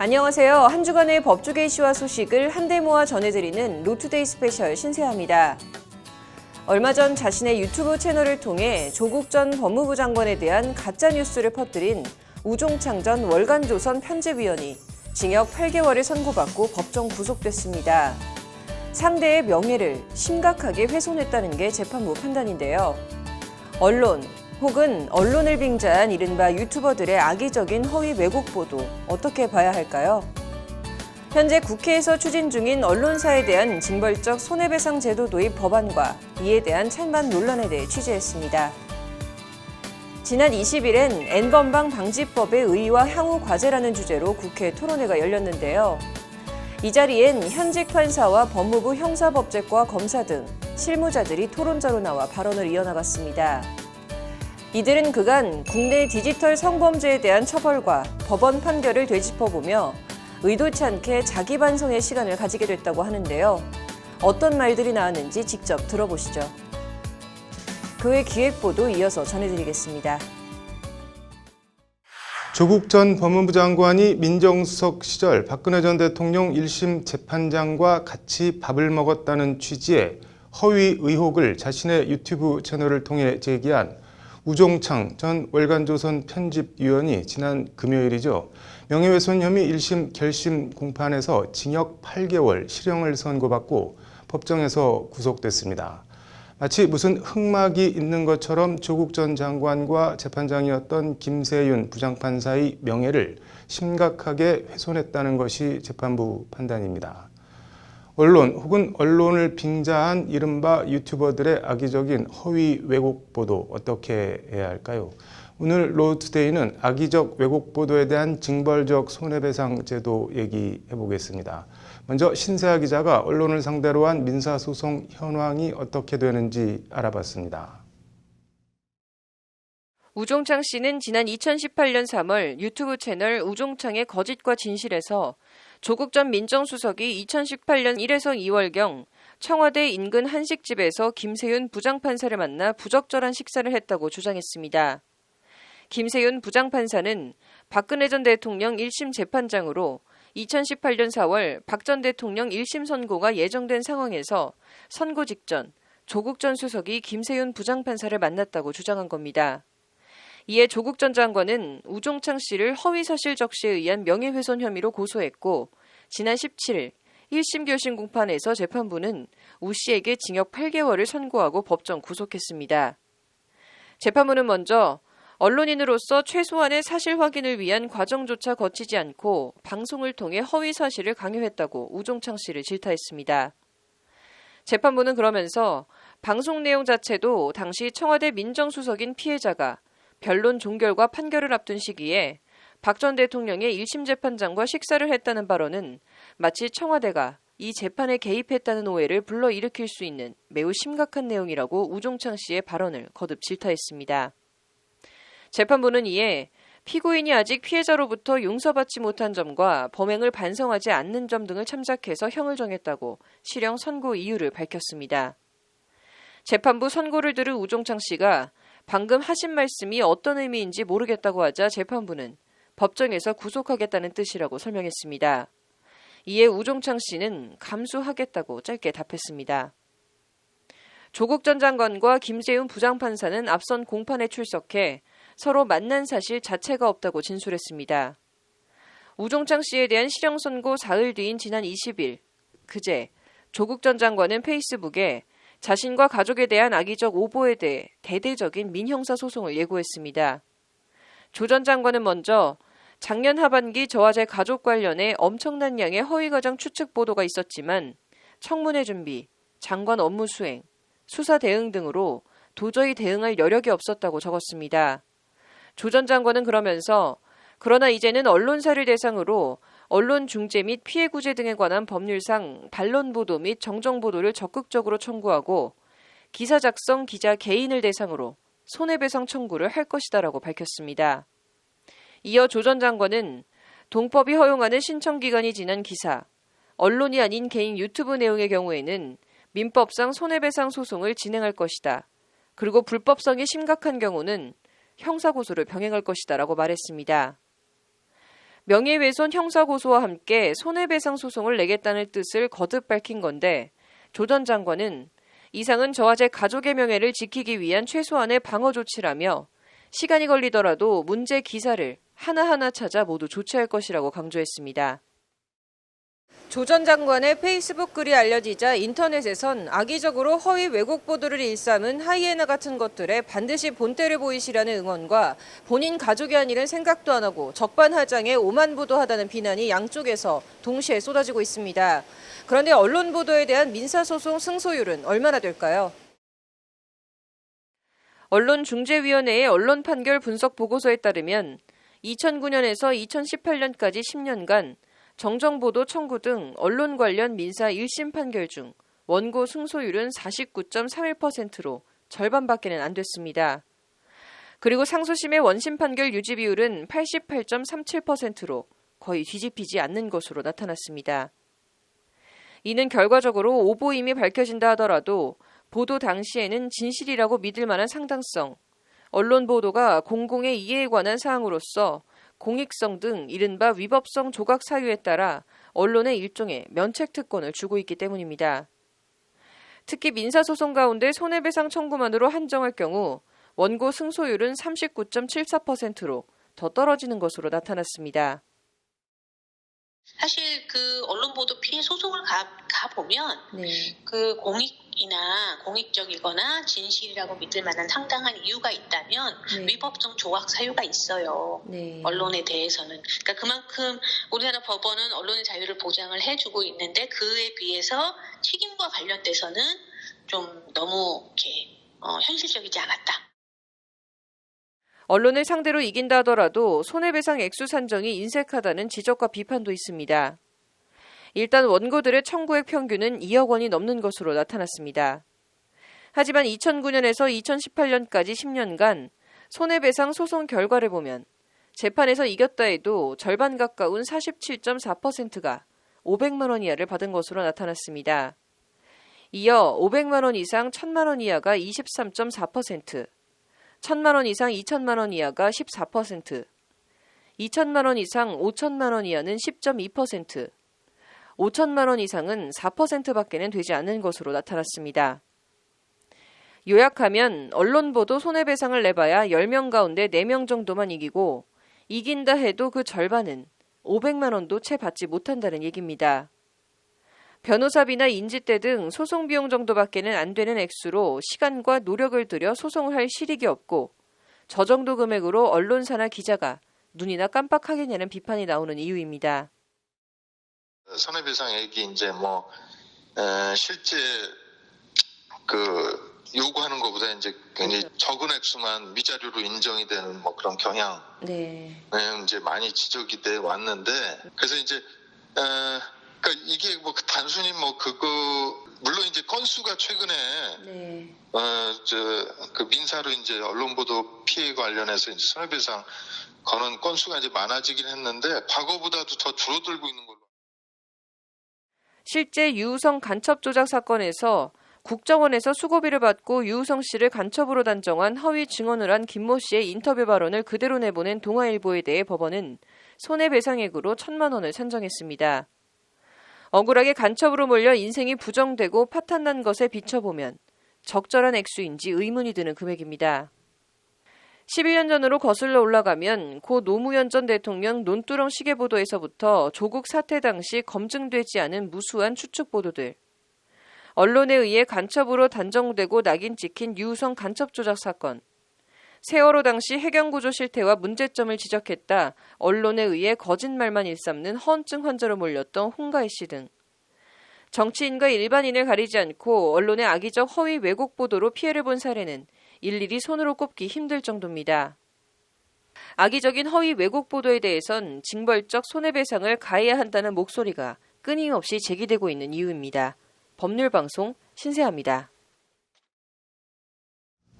안녕하세요. 한 주간의 법조계 이슈와 소식을 한데 모아 전해드리는 로투데이 스페셜 신세아입니다. 얼마 전 자신의 유튜브 채널을 통해 조국 전 법무부 장관에 대한 가짜뉴스를 퍼뜨린 우종창 전 월간조선 편집위원이 징역 8개월을 선고받고 법정 구속됐습니다. 상대의 명예를 심각하게 훼손했다는 게 재판부 판단인데요. 언론 혹은 언론을 빙자한 이른바 유튜버들의 악의적인 허위 왜곡 보도 어떻게 봐야 할까요? 현재 국회에서 추진 중인 언론사에 대한 징벌적 손해배상 제도 도입 법안과 이에 대한 찬반 논란에 대해 취재했습니다. 지난 20일엔 N번방 방지법의 의의와 향후 과제라는 주제로 국회 토론회가 열렸는데요. 이 자리엔 현직 판사와 법무부 형사법제과 검사 등 실무자들이 토론자로 나와 발언을 이어나갔습니다. 이들은 그간 국내 디지털 성범죄에 대한 처벌과 법원 판결을 되짚어보며 의도치 않게 자기 반성의 시간을 가지게 됐다고 하는데요. 어떤 말들이 나왔는지 직접 들어보시죠. 그 외 기획보도 이어서 전해드리겠습니다. 조국 전 법무부 장관이 민정수석 시절 박근혜 전 대통령 1심 재판장과 같이 밥을 먹었다는 취지의 허위 의혹을 자신의 유튜브 채널을 통해 제기한 우종창 전 월간조선 편집위원이 지난 금요일이죠. 명예훼손 혐의 1심 결심 공판에서 징역 8개월 실형을 선고받고 법정에서 구속됐습니다. 마치 무슨 흑막이 있는 것처럼 조국 전 장관과 재판장이었던 김세윤 부장판사의 명예를 심각하게 훼손했다는 것이 재판부 판단입니다. 언론 혹은 언론을 빙자한 이른바 유튜버들의 악의적인 허위 왜곡 보도 어떻게 해야 할까요? 오늘 로투데이는 악의적 왜곡 보도에 대한 징벌적 손해배상 제도 얘기해 보겠습니다. 먼저 신세아 기자가 언론을 상대로 한 민사소송 현황이 어떻게 되는지 알아봤습니다. 우종창 씨는 지난 2018년 3월 유튜브 채널 우종창의 거짓과 진실에서 조국 전 민정수석이 2018년 1에서 2월경 청와대 인근 한식집에서 김세윤 부장판사를 만나 부적절한 식사를 했다고 주장했습니다. 김세윤 부장판사는 박근혜 전 대통령 1심 재판장으로 2018년 4월 박 전 대통령 1심 선고가 예정된 상황에서 선고 직전 조국 전 수석이 김세윤 부장판사를 만났다고 주장한 겁니다. 이에 조국 전 장관은 우종창 씨를 허위사실 적시에 의한 명예훼손 혐의로 고소했고 지난 17일 1심 결심 공판에서 재판부는 우 씨에게 징역 8개월을 선고하고 법정 구속했습니다. 재판부는 먼저 언론인으로서 최소한의 사실 확인을 위한 과정조차 거치지 않고 방송을 통해 허위 사실을 강요했다고 우종창 씨를 질타했습니다. 재판부는 그러면서 방송 내용 자체도 당시 청와대 민정수석인 피해자가 변론 종결과 판결을 앞둔 시기에 박 전 대통령의 1심 재판장과 식사를 했다는 발언은 마치 청와대가 이 재판에 개입했다는 오해를 불러일으킬 수 있는 매우 심각한 내용이라고 우종창 씨의 발언을 거듭 질타했습니다. 재판부는 이에 피고인이 아직 피해자로부터 용서받지 못한 점과 범행을 반성하지 않는 점 등을 참작해서 형을 정했다고 실형 선고 이유를 밝혔습니다. 재판부 선고를 들은 우종창 씨가 방금 하신 말씀이 어떤 의미인지 모르겠다고 하자 재판부는 법정에서 구속하겠다는 뜻이라고 설명했습니다. 이에 우종창 씨는 감수하겠다고 짧게 답했습니다. 조국 전 장관과 김세윤 부장판사는 앞선 공판에 출석해 서로 만난 사실 자체가 없다고 진술했습니다. 우종창 씨에 대한 실형 선고 사흘 뒤인 지난 20일, 그제 조국 전 장관은 페이스북에 자신과 가족에 대한 악의적 오보에 대해 대대적인 민형사 소송을 예고했습니다. 조 전 장관은 먼저 작년 하반기 저와 제 가족 관련해 엄청난 양의 허위과장 추측 보도가 있었지만 청문회 준비, 장관 업무 수행, 수사 대응 등으로 도저히 대응할 여력이 없었다고 적었습니다. 조 전 장관은 그러면서 그러나 이제는 언론사를 대상으로 언론 중재 및 피해 구제 등에 관한 법률상 반론 보도 및 정정 보도를 적극적으로 청구하고 기사 작성 기자 개인을 대상으로 손해배상 청구를 할 것이다라고 밝혔습니다. 이어 조 전 장관은 동법이 허용하는 신청 기간이 지난 기사, 언론이 아닌 개인 유튜브 내용의 경우에는 민법상 손해배상 소송을 진행할 것이다. 그리고 불법성이 심각한 경우는 형사고소를 병행할 것이다 라고 말했습니다. 명예훼손 형사고소와 함께 손해배상 소송을 내겠다는 뜻을 거듭 밝힌 건데 조 전 장관은 이상은 저와 제 가족의 명예를 지키기 위한 최소한의 방어 조치라며 시간이 걸리더라도 문제 기사를 하나하나 찾아 모두 조치할 것이라고 강조했습니다. 조 전 장관의 페이스북 글이 알려지자 인터넷에선 악의적으로 허위 왜곡 보도를 일삼은 하이에나 같은 것들에 반드시 본때를 보이시라는 응원과 본인 가족이 아니란 생각도 안 하고 적반하장에 오만부도하다는 비난이 양쪽에서 동시에 쏟아지고 있습니다. 그런데 언론 보도에 대한 민사소송 승소율은 얼마나 될까요? 언론중재위원회의 언론 판결 분석 보고서에 따르면 2009년에서 2018년까지 10년간 정정보도 청구 등 언론 관련 민사 1심 판결 중 원고 승소율은 49.31%로 절반밖에는 안 됐습니다. 그리고 상소심의 원심 판결 유지 비율은 88.37%로 거의 뒤집히지 않는 것으로 나타났습니다. 이는 결과적으로 오보임이 밝혀진다 하더라도 보도 당시에는 진실이라고 믿을 만한 상당성, 언론 보도가 공공의 이해에 관한 사항으로서 공익성 등 이른바 위법성 조각 사유에 따라 언론에 일종의 면책특권을 주고 있기 때문입니다. 특히 민사소송 가운데 손해배상 청구만으로 한정할 경우 원고 승소율은 39.74%로 더 떨어지는 것으로 나타났습니다. 사실 그 언론 보도 피해 소송을 가보면 네. 그 공익적이거나 진실이라고 믿을 만한 상당한 이유가 있다면 네. 위법성 조각 사유가 있어요. 네. 언론에 대해서는. 그러니까 그만큼 우리나라 법원은 언론의 자유를 보장을 해주고 있는데 그에 비해서 책임과 관련돼서는 좀 너무 이렇게 현실적이지 않았다. 언론을 상대로 이긴다 하더라도 손해배상 액수 산정이 인색하다는 지적과 비판도 있습니다. 일단 원고들의 청구액 평균은 2억 원이 넘는 것으로 나타났습니다. 하지만 2009년에서 2018년까지 10년간 손해배상 소송 결과를 보면 재판에서 이겼다 해도 절반 가까운 47.4%가 500만 원 이하를 받은 것으로 나타났습니다. 이어 500만 원 이상 1000만 원 이하가 23.4%, 1000만 원 이상 2000만 원 이하가 14%, 2000만 원 이상 5000만 원 이하는 10.2%, 5000만 원 이상은 4%밖에는 되지 않는 것으로 나타났습니다. 요약하면 언론 보도 손해배상을 내봐야 10명 가운데 4명 정도만 이기고 이긴다 해도 그 절반은 500만 원도 채 받지 못한다는 얘기입니다. 변호사비나 인지대 등 소송 비용 정도밖에는 안 되는 액수로 시간과 노력을 들여 소송을 할 실익이 없고 저 정도 금액으로 언론사나 기자가 눈이나 깜빡하겠냐는 비판이 나오는 이유입니다. 손해배상액이 이제 실제 요구하는 것보다 이제 굉장히 적은 액수만 위자료로 인정이 되는 그런 경향, 네. 이제 많이 지적이 돼 왔는데, 그래서 이제 그러니까 이게 단순히 물론 이제 건수가 최근에 네. 그 민사로 이제 언론 보도 피해 관련해서 이제 손해배상 거는 건수가 이제 많아지긴 했는데 과거보다도 더 줄어들고 있는 걸로. 실제 유우성 간첩 조작 사건에서 국정원에서 수고비를 받고 유우성 씨를 간첩으로 단정한 허위 증언을 한 김모 씨의 인터뷰 발언을 그대로 내보낸 동아일보에 대해 법원은 손해배상액으로 1000만 원을 산정했습니다. 억울하게 간첩으로 몰려 인생이 부정되고 파탄난 것에 비춰보면 적절한 액수인지 의문이 드는 금액입니다. 11년 전으로 거슬러 올라가면 고 노무현 전 대통령 논두렁 시계 보도에서부터 조국 사태 당시 검증되지 않은 무수한 추측 보도들, 언론에 의해 간첩으로 단정되고 낙인 찍힌 유우성 간첩 조작 사건, 세월호 당시 해경구조 실태와 문제점을 지적했다 언론에 의해 거짓말만 일삼는 허언증 환자로 몰렸던 홍가희 씨 등 정치인과 일반인을 가리지 않고 언론의 악의적 허위 왜곡 보도로 피해를 본 사례는 일일이 손으로 꼽기 힘들 정도입니다. 악의적인 허위 왜곡 보도에 대해선 징벌적 손해배상을 가해야 한다는 목소리가 끊임없이 제기되고 있는 이유입니다. 법률방송 신세아입니다.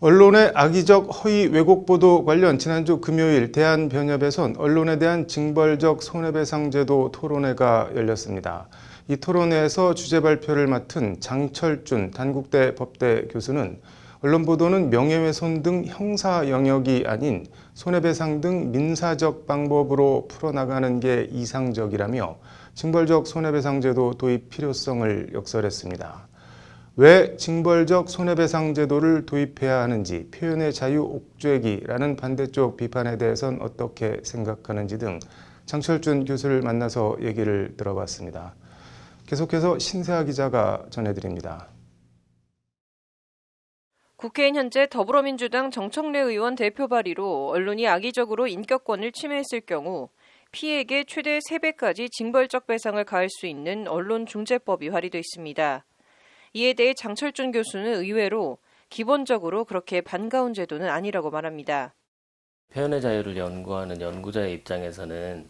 언론의 악의적 허위 왜곡 보도 관련 지난주 금요일 대한변협에선 언론에 대한 징벌적 손해배상제도 토론회가 열렸습니다. 이 토론회에서 주제 발표를 맡은 장철준 단국대 법대 교수는 언론 보도는 명예훼손 등 형사 영역이 아닌 손해배상 등 민사적 방법으로 풀어나가는 게 이상적이라며 징벌적 손해배상제도 도입 필요성을 역설했습니다. 왜 징벌적 손해배상 제도를 도입해야 하는지, 표현의 자유 옥죄기라는 반대쪽 비판에 대해선 어떻게 생각하는지 등 장철준 교수를 만나서 얘기를 들어봤습니다. 계속해서 신세아 기자가 전해드립니다. 국회엔 현재 더불어민주당 정청래 의원 대표 발의로 언론이 악의적으로 인격권을 침해했을 경우 피해에게 최대 3배까지 징벌적 배상을 가할 수 있는 언론중재법이 발의돼 있습니다. 이에 대해 장철준 교수는 의외로 기본적으로 그렇게 반가운 제도는 아니라고 말합니다. 표현의 자유를 연구하는 연구자의 입장에서는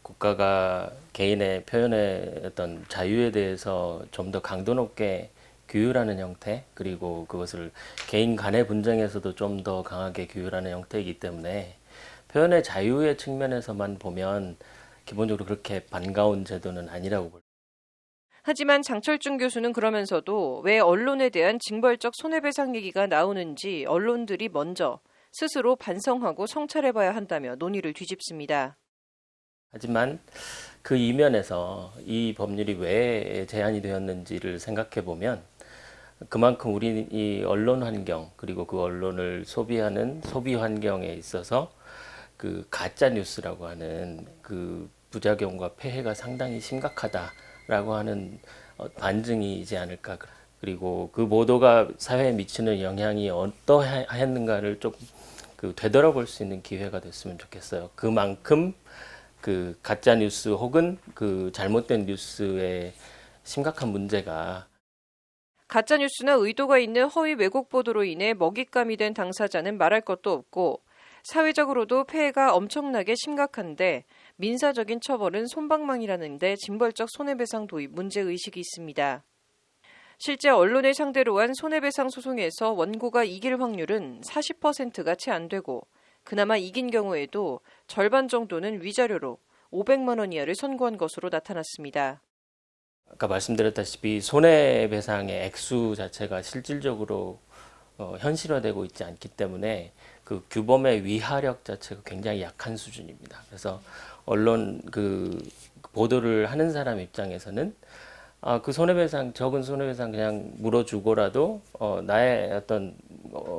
국가가 개인의 표현의 어떤 자유에 대해서 좀 더 강도 높게 규율하는 형태, 그리고 그것을 개인 간의 분쟁에서도 좀 더 강하게 규율하는 형태이기 때문에 표현의 자유의 측면에서만 보면 기본적으로 그렇게 반가운 제도는 아니라고 볼. 하지만 장철준 교수는 그러면서도 왜 언론에 대한 징벌적 손해배상 얘기가 나오는지 언론들이 먼저 스스로 반성하고 성찰해봐야 한다며 논의를 뒤집습니다. 하지만 그 이면에서 이 법률이 왜 제안이 되었는지를 생각해 보면 그만큼 우리 이 언론 환경, 그리고 그 언론을 소비하는 소비 환경에 있어서 그 가짜 뉴스라고 하는 그 부작용과 폐해가 상당히 심각하다라고 하는 반증이지 않을까. 그리고 그 보도가 사회에 미치는 영향이 어떠했는가를 좀 그 되돌아볼 수 있는 기회가 됐으면 좋겠어요. 그만큼 그 가짜 뉴스 혹은 그 잘못된 뉴스의 심각한 문제가, 가짜 뉴스나 의도가 있는 허위 왜곡 보도로 인해 먹잇감이 된 당사자는 말할 것도 없고 사회적으로도 폐해가 엄청나게 심각한데 민사적인 처벌은 솜방망이라는데 징벌적 손해배상 도입 문제의식이 있습니다. 실제 언론을 상대로 한 손해배상 소송에서 원고가 이길 확률은 40%가 채 안 되고 그나마 이긴 경우에도 절반 정도는 위자료로 500만 원 이하를 선고한 것으로 나타났습니다. 아까 말씀드렸다시피 손해배상의 액수 자체가 실질적으로 현실화되고 있지 않기 때문에 그 규범의 위하력 자체가 굉장히 약한 수준입니다. 그래서 언론 그 보도를 하는 사람 입장에서는 그 손해배상, 적은 손해배상 그냥 물어주고라도 나의 어떤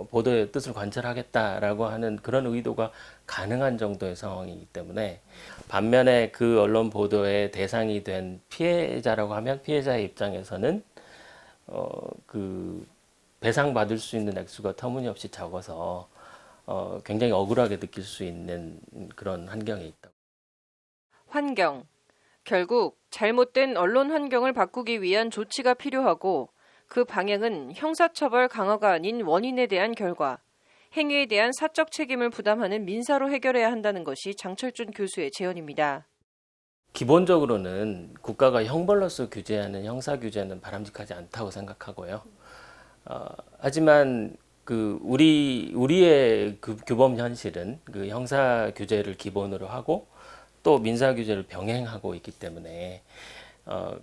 보도의 뜻을 관철하겠다라고 하는 그런 의도가 가능한 정도의 상황이기 때문에, 반면에 그 언론 보도의 대상이 된 피해자라고 하면 피해자의 입장에서는 그 배상받을 수 있는 액수가 터무니없이 적어서 굉장히 억울하게 느낄 수 있는 그런 환경에 있다. 환경. 결국 잘못된 언론 환경을 바꾸기 위한 조치가 필요하고 그 방향은 형사처벌 강화가 아닌 원인에 대한 결과, 행위에 대한 사적 책임을 부담하는 민사로 해결해야 한다는 것이 장철준 교수의 제언입니다. 기본적으로는 국가가 형벌로서 규제하는 형사 규제는 바람직하지 않다고 생각하고요. 하지만 그 우리의 그 규범 현실은 그 형사 규제를 기본으로 하고 또 민사 규제를 병행하고 있기 때문에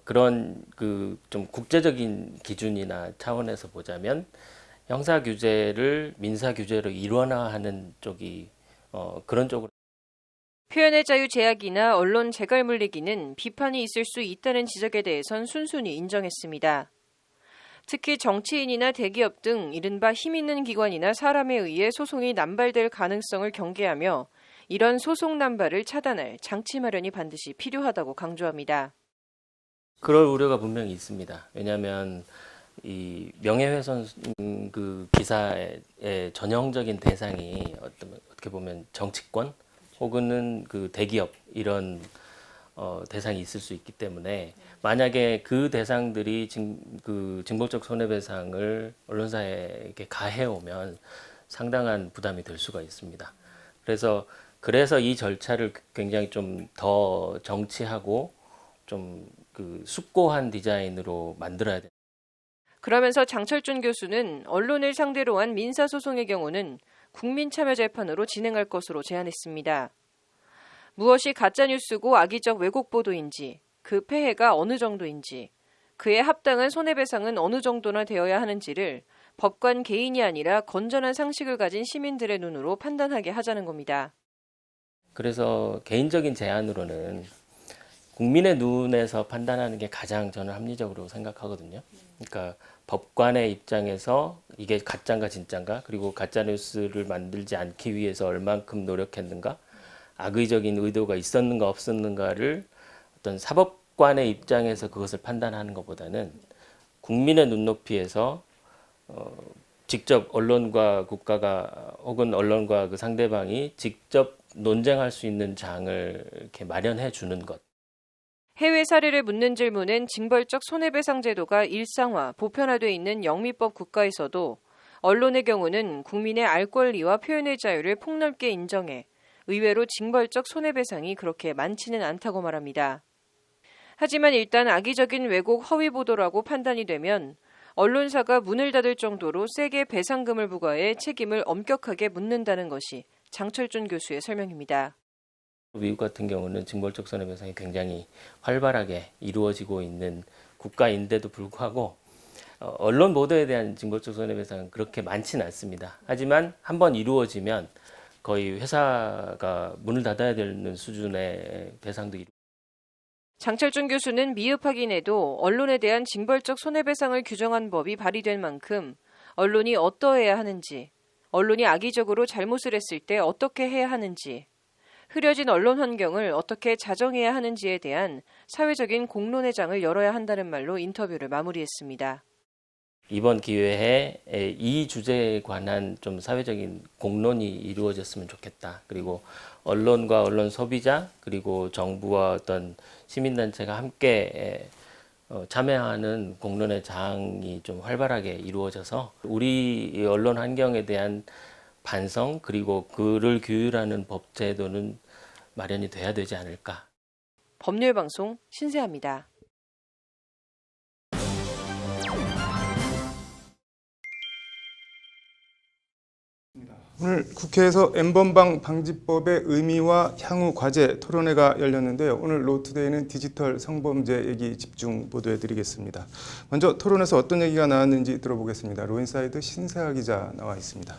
그런 그 좀 국제적인 기준이나 차원에서 보자면 형사 규제를 민사 규제로 일원화하는 쪽이 그런 쪽으로. 표현의 자유 제약이나 언론 재갈 물리기는 비판이 있을 수 있다는 지적에 대해선 순순히 인정했습니다. 특히 정치인이나 대기업 등 이른바 힘 있는 기관이나 사람에 의해 소송이 남발될 가능성을 경계하며 이런 소송 남발을 차단할 장치 마련이 반드시 필요하다고 강조합니다. 그럴 우려가 분명히 있습니다. 왜냐하면 이 명예훼손 그 기사의 전형적인 대상이 어떻게 보면 정치권 혹은 그 대기업 이런 대상이 있을 수 있기 때문에, 만약에 그 대상들이 그 징벌적 손해배상을 언론사에게 가해오면 상당한 부담이 될 수가 있습니다. 그래서 이 절차를 굉장히 좀 더 정치하고 좀 그 숙고한 디자인으로 만들어야 됩니다. 그러면서 장철준 교수는 언론을 상대로 한 민사소송의 경우는 국민참여재판으로 진행할 것으로 제안했습니다. 무엇이 가짜뉴스고 악의적 왜곡 보도인지, 그 폐해가 어느 정도인지, 그에 합당한 손해배상은 어느 정도나 되어야 하는지를 법관 개인이 아니라 건전한 상식을 가진 시민들의 눈으로 판단하게 하자는 겁니다. 그래서 개인적인 제안으로는 국민의 눈에서 판단하는 게 가장 저는 합리적으로 생각하거든요. 그러니까 법관의 입장에서 이게 가짜인가 진짜인가, 그리고 가짜뉴스를 만들지 않기 위해서 얼만큼 노력했는가, 악의적인 의도가 있었는가 없었는가를 어떤 사법관의 입장에서 그것을 판단하는 것보다는 국민의 눈높이에서 직접 언론과 국가가 혹은 언론과 그 상대방이 직접 논쟁할 수 있는 장을 이렇게 마련해 주는 것. 해외 사례를 묻는 질문엔 징벌적 손해배상 제도가 일상화, 보편화돼 있는 영미법 국가에서도 언론의 경우는 국민의 알 권리와 표현의 자유를 폭넓게 인정해 의외로 징벌적 손해배상이 그렇게 많지는 않다고 말합니다. 하지만 일단 악의적인 왜곡 허위 보도라고 판단이 되면 언론사가 문을 닫을 정도로 세게 배상금을 부과해 책임을 엄격하게 묻는다는 것이 장철준 교수의 설명입니다. 미국 같은 경우는 징벌적 손해배상이 굉장히 활발하게 이루어지고 있는 국가인데도 불구하고 언론 보도에 대한 징벌적 손해배상은 그렇게 많지는 않습니다. 하지만 한번 이루어지면 거의 회사가 문을 닫아야 되는 수준의 배상도 장철준 교수는 미흡하긴 해도 언론에 대한 징벌적 손해배상을 규정한 법이 발의된 만큼 언론이 어떠해야 하는지, 언론이 악의적으로 잘못을 했을 때 어떻게 해야 하는지, 흐려진 언론 환경을 어떻게 자정해야 하는지에 대한 사회적인 공론의 장을 열어야 한다는 말로 인터뷰를 마무리했습니다. 이번 기회에 이 주제에 관한 좀 사회적인 공론이 이루어졌으면 좋겠다. 그리고 언론과 언론 소비자, 그리고 정부와 어떤 시민단체가 함께 참여하는 공론의 장이 좀 활발하게 이루어져서 우리 언론 환경에 대한 반성, 그리고 그를 규율하는 법 제도는 마련이 돼야 되지 않을까. 법률방송 신세아입니다. 오늘 국회에서 N번방 방지법의 의미와 향후 과제 토론회가 열렸는데요. 오늘 로투데이는 디지털 성범죄 얘기 집중 보도해드리겠습니다. 먼저 토론에서 어떤 얘기가 나왔는지 들어보겠습니다. 로인사이드 신세아 기자 나와 있습니다.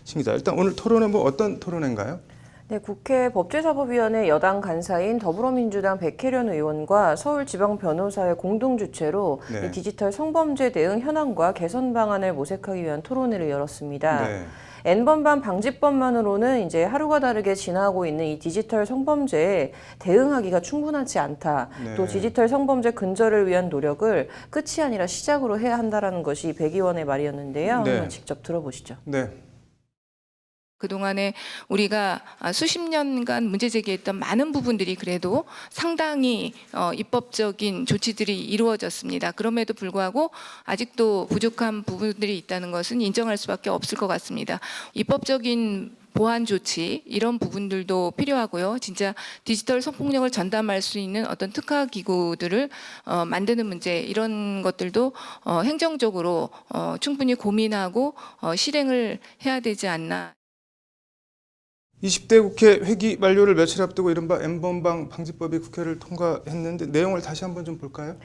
신 기자, 일단 오늘 토론회 어떤 토론회인가요? 네, 국회 법제사법위원회 여당 간사인 더불어민주당 백혜련 의원과 서울지방변호사의 공동 주최로 네. 디지털 성범죄 대응 현황과 개선 방안을 모색하기 위한 토론회를 열었습니다. 네. N번방 방지법만으로는 이제 하루가 다르게 지나고 있는 이 디지털 성범죄에 대응하기가 충분하지 않다. 네. 또 디지털 성범죄 근절을 위한 노력을 끝이 아니라 시작으로 해야 한다는 것이 백 의원의 말이었는데요. 네. 한번 직접 들어보시죠. 네. 그동안에 우리가 수십 년간 문제 제기했던 많은 부분들이 그래도 상당히 입법적인 조치들이 이루어졌습니다. 그럼에도 불구하고 아직도 부족한 부분들이 있다는 것은 인정할 수밖에 없을 것 같습니다. 입법적인 보완 조치 이런 부분들도 필요하고요. 진짜 디지털 성폭력을 전담할 수 있는 어떤 특화 기구들을 만드는 문제 이런 것들도 행정적으로 충분히 고민하고 실행을 해야 되지 않나. 20대 국회 회기 만료를 며칠 앞두고 이른바 N번방 방지법이 국회를 통과했는데 내용을 다시 한번 좀 볼까요?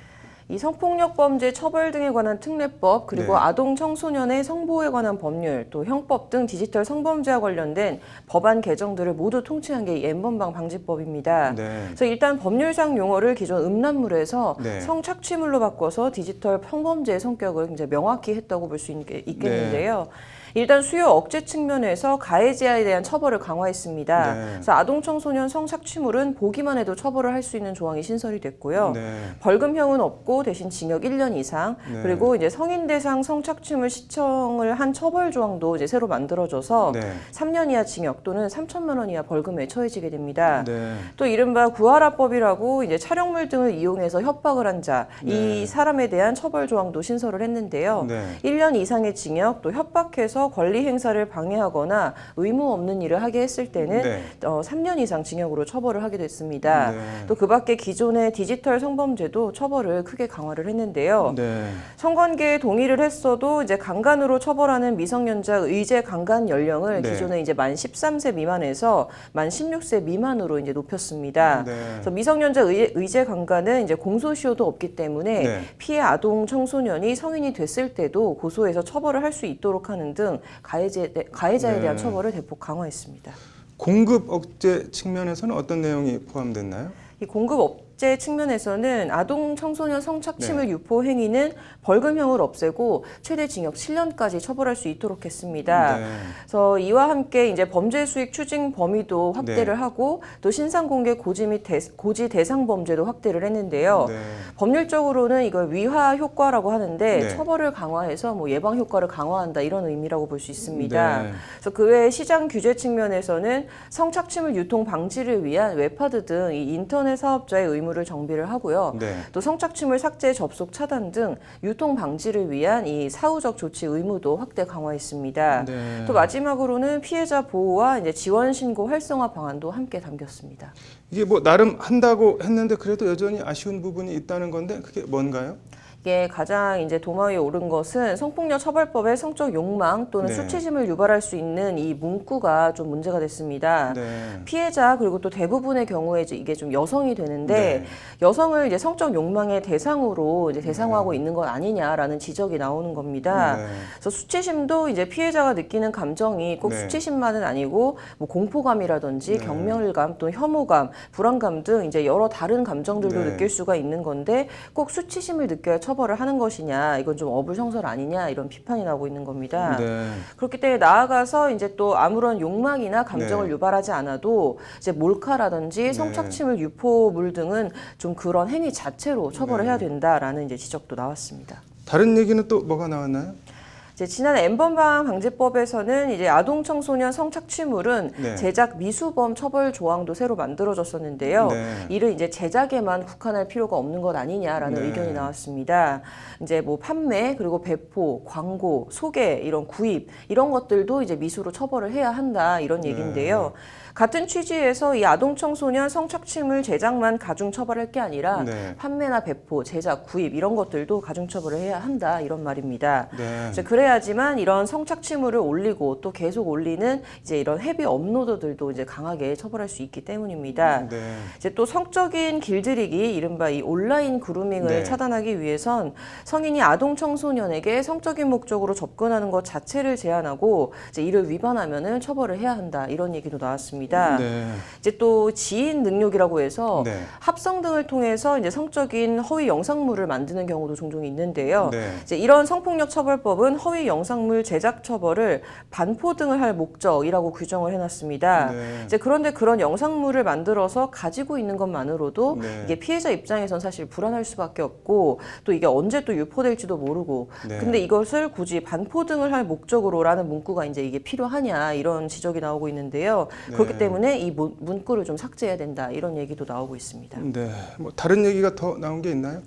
이 성폭력 범죄 처벌 등에 관한 특례법, 그리고 네. 아동 청소년의 성보호에 관한 법률, 또 형법 등 디지털 성범죄와 관련된 법안 개정들을 모두 통치한 게 이 N번방 방지법입니다. 네. 그래서 일단 법률상 용어를 기존 음란물에서 네. 성착취물로 바꿔서 디지털 성범죄의 성격을 굉장히 명확히 했다고 볼 수 있겠는데요. 일단 수요 억제 측면에서 가해자에 대한 처벌을 강화했습니다. 네. 그래서 아동 청소년 성착취물은 보기만 해도 처벌을 할 수 있는 조항이 신설이 됐고요. 네. 벌금형은 없고 대신 징역 1년 이상, 네. 그리고 이제 성인 대상 성착취물 시청을 한 처벌 조항도 이제 새로 만들어져서 네. 3년 이하 징역 또는 3천만 원 이하 벌금에 처해지게 됩니다. 네. 또 이른바 구하라법이라고 이제 촬영물 등을 이용해서 협박을 한 자, 네. 이 사람에 대한 처벌 조항도 신설을 했는데요. 네. 1년 이상의 징역, 또 협박해서 통해서 권리 행사를 방해하거나 의무 없는 일을 하게 했을 때는 네. 3년 이상 징역으로 처벌을 하게 됐습니다. 네. 또 그 밖에 기존의 디지털 성범죄도 처벌을 크게 강화를 했는데요. 네. 성관계에 동의를 했어도 이제 강간으로 처벌하는 미성년자 의제 강간 연령을 네. 기존에 이제 만 13세 미만에서 만 16세 미만으로 이제 높였습니다. 네. 그래서 미성년자 의제 강간은 이제 공소시효도 없기 때문에 네. 피해 아동 청소년이 성인이 됐을 때도 고소해서 처벌을 할 수 있도록 하는 등 가해자에 대한 네. 처벌을 대폭 강화했습니다. 공급 억제 측면에서는 어떤 내용이 포함됐나요? 이 공급 억제 측면에서는 아동 청소년 성착취물 네. 유포 행위는 벌금형을 없애고 최대 징역 7년까지 처벌할 수 있도록 했습니다. 네. 그래서 이와 함께 이제 범죄 수익 추징 범위도 확대를 네. 하고 또 신상 공개 고지 및 고지 대상 범죄도 확대를 했는데요. 네. 법률적으로는 이걸 위화 효과라고 하는데 네. 처벌을 강화해서 뭐 예방 효과를 강화한다 이런 의미라고 볼 수 있습니다. 네. 그래서 그 외에 시장 규제 측면에서는 성착취물 유통 방지를 위한 웹하드 등 이 인터넷 사업자의 의무를 정비를 하고요. 네. 또 성착취물 삭제, 접속 차단 등 유통 방지를 위한 이 사후적 조치 의무도 확대 강화했습니다. 네. 또 마지막으로는 피해자 보호와 이제 지원 신고 활성화 방안도 함께 담겼습니다. 이게 뭐 나름 한다고 했는데 그래도 여전히 아쉬운 부분이 있다는 건데 그게 뭔가요? 이게 가장 이제 도마 위에 오른 것은 성폭력 처벌법의 성적 욕망 또는 네. 수치심을 유발할 수 있는 이 문구가 좀 문제가 됐습니다. 네. 피해자 그리고 또 대부분의 경우에 이제 이게 좀 여성이 되는데 네. 여성을 이제 성적 욕망의 대상으로 이제 대상화하고 있는 것 아니냐라는 지적이 나오는 겁니다. 네. 그래서 수치심도 이제 피해자가 느끼는 감정이 꼭 네. 수치심만은 아니고 뭐 공포감이라든지 네. 경멸감 또 혐오감, 불안감 등 이제 여러 다른 감정들도 네. 느낄 수가 있는 건데 꼭 수치심을 느껴야 처벌을 하는 것이냐 이건 좀 어불성설 아니냐 이런 비판이 나오고 있는 겁니다. 네. 그렇기 때문에 나아가서 이제 또 아무런 욕망이나 감정을 네. 유발하지 않아도 이제 몰카라든지 성착취물 유포물 등은 좀 그런 행위 자체로 처벌을 네. 해야 된다라는 이제 지적도 나왔습니다. 다른 얘기는 또 뭐가 나왔나요? 이제 지난 N번방 방지법에서는 이제 아동 청소년 성착취물은 네. 제작 미수범 처벌 조항도 새로 만들어졌었는데요. 네. 이를 이제 제작에만 국한할 필요가 없는 것 아니냐라는 네. 의견이 나왔습니다. 이제 뭐 판매 그리고 배포, 광고, 소개 이런 구입 이런 것들도 이제 미수로 처벌을 해야 한다 이런 얘기인데요. 같은 취지에서 이 아동 청소년 성착취물 제작만 가중 처벌할 게 아니라 네. 판매나 배포, 제작, 구입 이런 것들도 가중 처벌을 해야 한다 이런 말입니다. 네. 이제 그래야지만 이런 성착취물을 올리고 또 계속 올리는 이제 이런 헤비 업로더들도 이제 강하게 처벌할 수 있기 때문입니다. 네. 이제 또 성적인 길들이기, 이른바 이 온라인 그루밍을 네. 차단하기 위해선 성인이 아동 청소년에게 성적인 목적으로 접근하는 것 자체를 제한하고 이제 이를 위반하면은 처벌을 해야 한다 이런 얘기도 나왔습니다. 네. 이제 또 지인 능욕이라고 해서 네. 합성 등을 통해서 이제 성적인 허위 영상물을 만드는 경우도 종종 있는데요. 네. 이제 이런 성폭력 처벌법은 허위 영상물 제작 처벌을 반포 등을 할 목적이라고 규정을 해놨습니다. 네. 이제 그런데 그런 영상물을 만들어서 가지고 있는 것만으로도 네. 이게 피해자 입장에선 사실 불안할 수밖에 없고 또 이게 언제 또 유포될지도 모르고 네. 근데 이것을 굳이 반포 등을 할 목적으로라는 문구가 이제 이게 필요하냐 이런 지적이 나오고 있는데요. 네. 그렇기 때문에 이 문구를 좀 삭제해야 된다 이런 얘기도 나오고 있습니다. 네. 뭐 다른 얘기가 더 나온 게 있나요?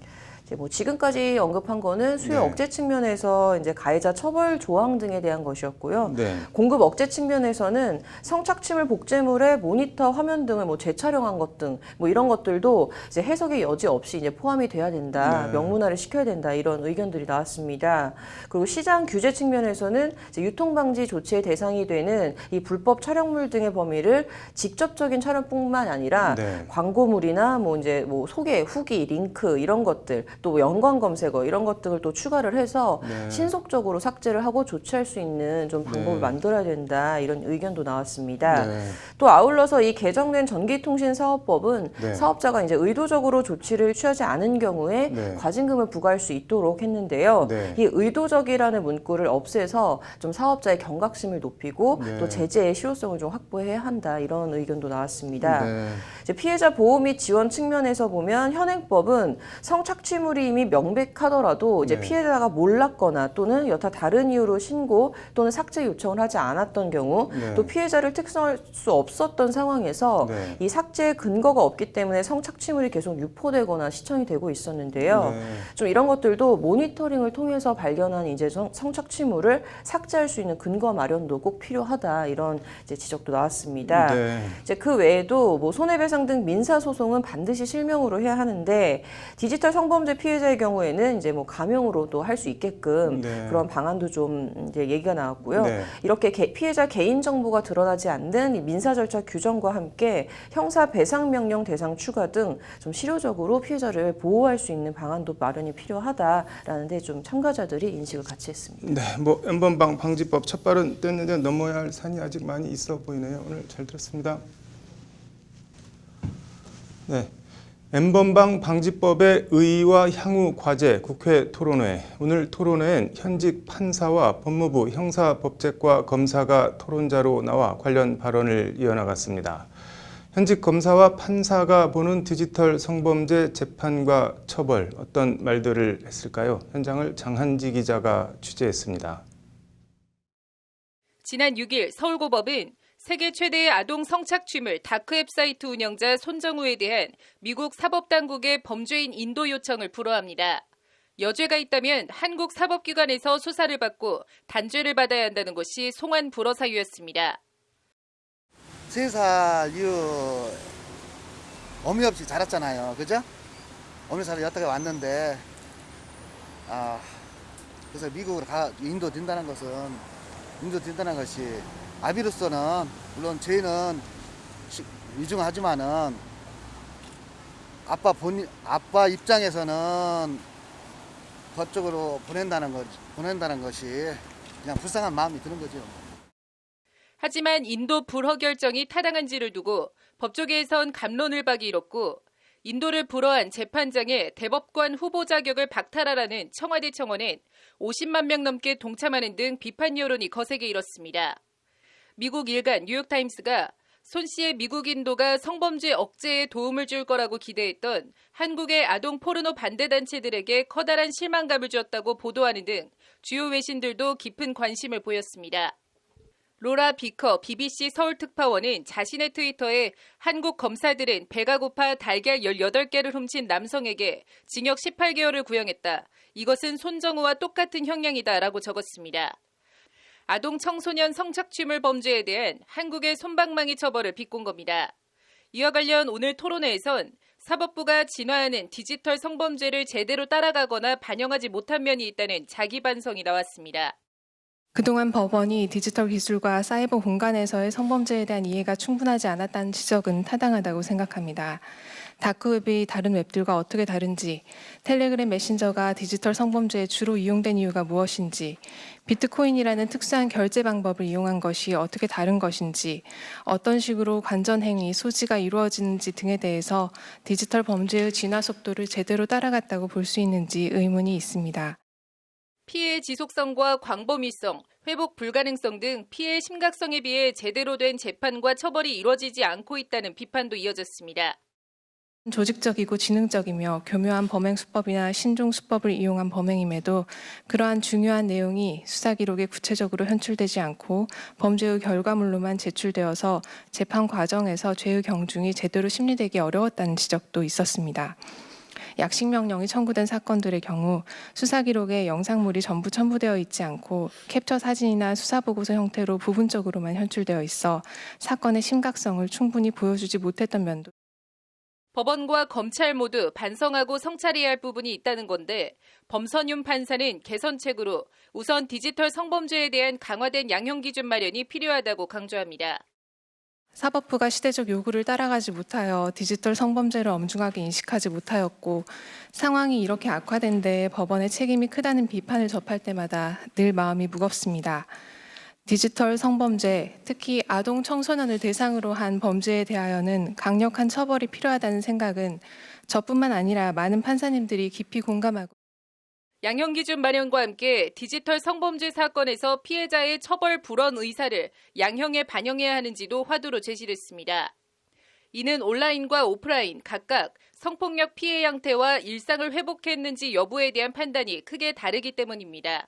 이제 뭐 지금까지 언급한 거는 수요 네. 억제 측면에서 이제 가해자 처벌 조항 등에 대한 것이었고요. 네. 공급 억제 측면에서는 성착취물 복제물의 모니터 화면 등을 뭐 재촬영한 것 등 뭐 이런 것들도 이제 해석의 여지 없이 이제 포함이 돼야 된다, 네. 명문화를 시켜야 된다 이런 의견들이 나왔습니다. 그리고 시장 규제 측면에서는 이제 유통 방지 조치의 대상이 되는 이 불법 촬영물 등의 범위를 직접적인 촬영뿐만 아니라 네. 광고물이나 뭐 이제 뭐 소개, 후기, 링크 이런 것들 또 연관 검색어 이런 것들을 또 추가를 해서 네. 신속적으로 삭제를 하고 조치할 수 있는 좀 방법을 네. 만들어야 된다 이런 의견도 나왔습니다. 네. 또 아울러서 이 개정된 전기통신사업법은 네. 사업자가 이제 의도적으로 조치를 취하지 않은 경우에 네. 과징금을 부과할 수 있도록 했는데요. 네. 이 의도적이라는 문구를 없애서 좀 사업자의 경각심을 높이고 네. 또 제재의 실효성을 좀 확보해야 한다 이런 의견도 나왔습니다. 네. 이제 피해자 보호 및 지원 측면에서 보면 현행법은 성착취물 성착취물이 이미 명백하더라도 이제 네. 피해자가 몰랐거나 또는 여타 다른 이유로 신고 또는 삭제 요청을 하지 않았던 경우 네. 또 피해자를 특정할 수 없었던 상황에서 네. 이 삭제의 근거가 없기 때문에 성착취물이 계속 유포되거나 시청이 되고 있었는데요. 네. 좀 이런 것들도 모니터링을 통해서 발견한 이제 성착취물을 삭제할 수 있는 근거 마련도 꼭 필요하다 이런 이제 지적도 나왔습니다. 네. 이제 그 외에도 뭐 손해배상 등 민사 소송은 반드시 실명으로 해야 하는데 디지털 성범죄 피해자의 경우에는 이제 뭐 가명으로도 할 수 있게끔 네. 그런 방안도 좀 이제 얘기가 나왔고요. 네. 이렇게 피해자 개인 정보가 드러나지 않는 이 민사 절차 규정과 함께 형사 배상 명령 대상 추가 등 좀 실효적으로 피해자를 보호할 수 있는 방안도 마련이 필요하다라는 데 좀 참가자들이 인식을 같이 했습니다. 네, 뭐 N번방 방지법 첫 발은 뗐는데 넘어야 할 산이 아직 많이 있어 보이네요. 오늘 잘 들었습니다. 네, N번방 방지법의 의의와 향후 과제 국회 토론회. 오늘 토론회엔 현직 판사와 법무부 형사법제과 검사가 토론자로 나와 관련 발언을 이어나갔습니다. 현직 검사와 판사가 보는 디지털 성범죄 재판과 처벌 어떤 말들을 했을까요? 현장을 장한지 기자가 취재했습니다. 지난 6일 서울고법은 세계 최대의 아동 성착취물 다크웹 사이트 운영자 손정우에 대한 미국 사법당국의 범죄인 인도 요청을 불허합니다. 여죄가 있다면 한국 사법기관에서 수사를 받고 단죄를 받아야 한다는 것이 송환 불허 사유였습니다. 3살 이후 어미 없이 자랐잖아요. 그죠? 어미 살 여태까지 왔는데 그래서 미국으로 인도 뛴다는 것이 아비로서는 물론 죄는 위중하지만은 아빠 입장에서는 그쪽으로 보낸다는 것이 그냥 불쌍한 마음이 드는 거죠. 하지만 인도 불허 결정이 타당한지를 두고 법조계에선 갑론을 박이 일었고 인도를 불허한 재판장의 대법관 후보 자격을 박탈하라는 청와대 청원엔 50만 명 넘게 동참하는 등 비판 여론이 거세게 일었습니다. 미국 일간 뉴욕타임스가 손 씨의 미국 인도가 성범죄 억제에 도움을 줄 거라고 기대했던 한국의 아동 포르노 반대 단체들에게 커다란 실망감을 주었다고 보도하는 등 주요 외신들도 깊은 관심을 보였습니다. 로라 비커 BBC 서울특파원은 자신의 트위터에 한국 검사들은 배가 고파 달걀 18개를 훔친 남성에게 징역 18개월을 구형했다. 이것은 손정우와 똑같은 형량이다라고 적었습니다. 아동 청소년 성착취물 범죄에 대한 한국의 솜방망이 처벌을 비꼰 겁니다. 이와 관련 오늘 토론회에선 사법부가 진화하는 디지털 성범죄를 제대로 따라가거나 반영하지 못한 면이 있다는 자기 반성이 나왔습니다. 그동안 법원이 디지털 기술과 사이버 공간에서의 성범죄에 대한 이해가 충분하지 않았다는 지적은 타당하다고 생각합니다. 다크웹이 다른 웹들과 어떻게 다른지, 텔레그램 메신저가 디지털 성범죄에 주로 이용된 이유가 무엇인지, 비트코인이라는 특수한 결제 방법을 이용한 것이 어떻게 다른 것인지, 어떤 식으로 관전 행위, 소지가 이루어지는지 등에 대해서 디지털 범죄의 진화 속도를 제대로 따라갔다고 볼 수 있는지 의문이 있습니다. 피해 지속성과 광범위성, 회복 불가능성 등 피해 심각성에 비해 제대로 된 재판과 처벌이 이루어지지 않고 있다는 비판도 이어졌습니다. 조직적이고 지능적이며 교묘한 범행 수법이나 신종 수법을 이용한 범행임에도 그러한 중요한 내용이 수사 기록에 구체적으로 현출되지 않고 범죄의 결과물로만 제출되어서 재판 과정에서 죄의 경중이 제대로 심리되기 어려웠다는 지적도 있었습니다. 약식명령이 청구된 사건들의 경우 수사 기록에 영상물이 전부 첨부되어 있지 않고 캡처 사진이나 수사보고서 형태로 부분적으로만 현출되어 있어 사건의 심각성을 충분히 보여주지 못했던 면도 법원과 검찰 모두 반성하고 성찰해야 할 부분이 있다는 건데 범선윤 판사는 개선책으로 우선 디지털 성범죄에 대한 강화된 양형 기준 마련이 필요하다고 강조합니다. 사법부가 시대적 요구를 따라가지 못하여 디지털 성범죄를 엄중하게 인식하지 못하였고 상황이 이렇게 악화된 데에 법원의 책임이 크다는 비판을 접할 때마다 늘 마음이 무겁습니다. 디지털 성범죄, 특히 아동 청소년을 대상으로 한 범죄에 대하여는 강력한 처벌이 필요하다는 생각은 저뿐만 아니라 많은 판사님들이 깊이 공감하고 양형 기준 마련과 함께 디지털 성범죄 사건에서 피해자의 처벌 불원 의사를 양형에 반영해야 하는지도 화두로 제시됐습니다. 이는 온라인과 오프라인 각각 성폭력 피해 형태와 일상을 회복했는지 여부에 대한 판단이 크게 다르기 때문입니다.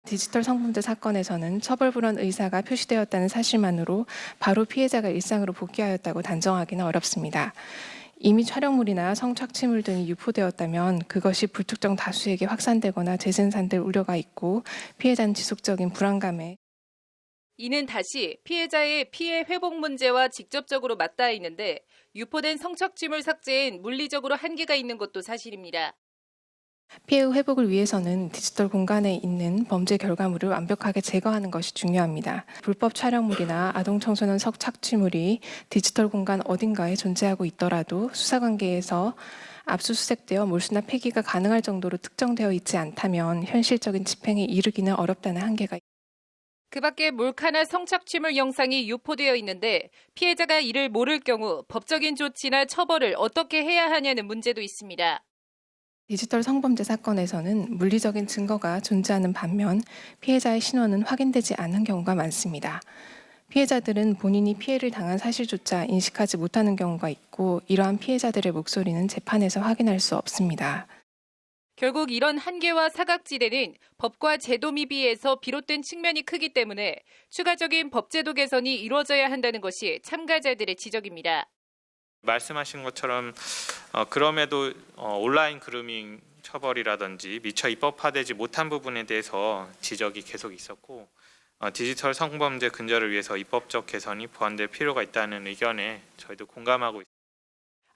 디지털 성범죄 사건에서는 처벌불원 의사가 표시되었다는 사실만으로 바로 피해자가 일상으로 복귀하였다고 단정하기는 어렵습니다. 이미 촬영물이나 성착취물 등이 유포되었다면 그것이 불특정 다수에게 확산되거나 재생산될 우려가 있고 피해자는 지속적인 불안감에 이는 다시 피해자의 피해 회복 문제와 직접적으로 맞닿아 있는데 유포된 성착취물 삭제엔 물리적으로 한계가 있는 것도 사실입니다. 피해 회복을 위해서는 디지털 공간에 있는 범죄 결과물을 완벽하게 제거하는 것이 중요합니다. 불법 촬영물이나 아동 청소년 성착취물이 디지털 공간 어딘가에 존재하고 있더라도 수사관계에서 압수수색되어 몰수나 폐기가 가능할 정도로 특정되어 있지 않다면 현실적인 집행에 이르기는 어렵다는 한계가 있습니다. 그 밖에 몰카나 성착취물 영상이 유포되어 있는데 피해자가 이를 모를 경우 법적인 조치나 처벌을 어떻게 해야 하냐는 문제도 있습니다. 디지털 성범죄 사건에서는 물리적인 증거가 존재하는 반면 피해자의 신원은 확인되지 않은 경우가 많습니다. 피해자들은 본인이 피해를 당한 사실조차 인식하지 못하는 경우가 있고 이러한 피해자들의 목소리는 재판에서 확인할 수 없습니다. 결국 이런 한계와 사각지대는 법과 제도 미비에서 비롯된 측면이 크기 때문에 추가적인 법제도 개선이 이루어져야 한다는 것이 참가자들의 지적입니다. 말씀하신 것처럼 그럼에도 온라인 그루밍 처벌이라든지 미처 입법화되지 못한 부분에 대해서 지적이 계속 있었고 디지털 성범죄 근절을 위해서 입법적 개선이 보완될 필요가 있다는 의견에 저희도 공감하고 있습니다.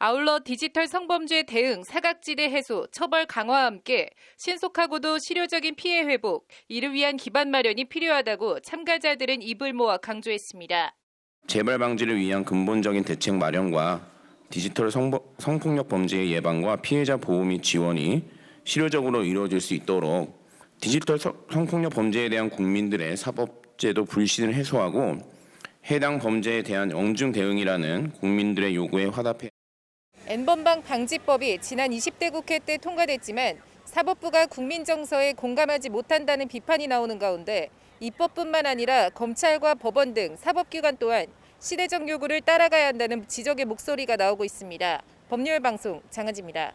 아울러 디지털 성범죄 대응, 사각지대 해소, 처벌 강화와 함께 신속하고도 실효적인 피해 회복, 이를 위한 기반 마련이 필요하다고 참가자들은 입을 모아 강조했습니다. 재발 방지를 위한 근본적인 대책 마련과 디지털 성폭력 범죄의 예방과 피해자 보호 및 지원이 실효적으로 이루어질 수 있도록 디지털 성폭력 범죄에 대한 국민들의 사법제도 불신을 해소하고 해당 범죄에 대한 영중 대응이라는 국민들의 요구에 화답해 N번방 방지법이 지난 20대 국회 때 통과됐지만 사법부가 국민 정서에 공감하지 못한다는 비판이 나오는 가운데 입법뿐만 아니라 검찰과 법원 등 사법기관 또한 시대적 요구를 따라가야 한다는 지적의 목소리가 나오고 있습니다. 법률방송 장은지입니다.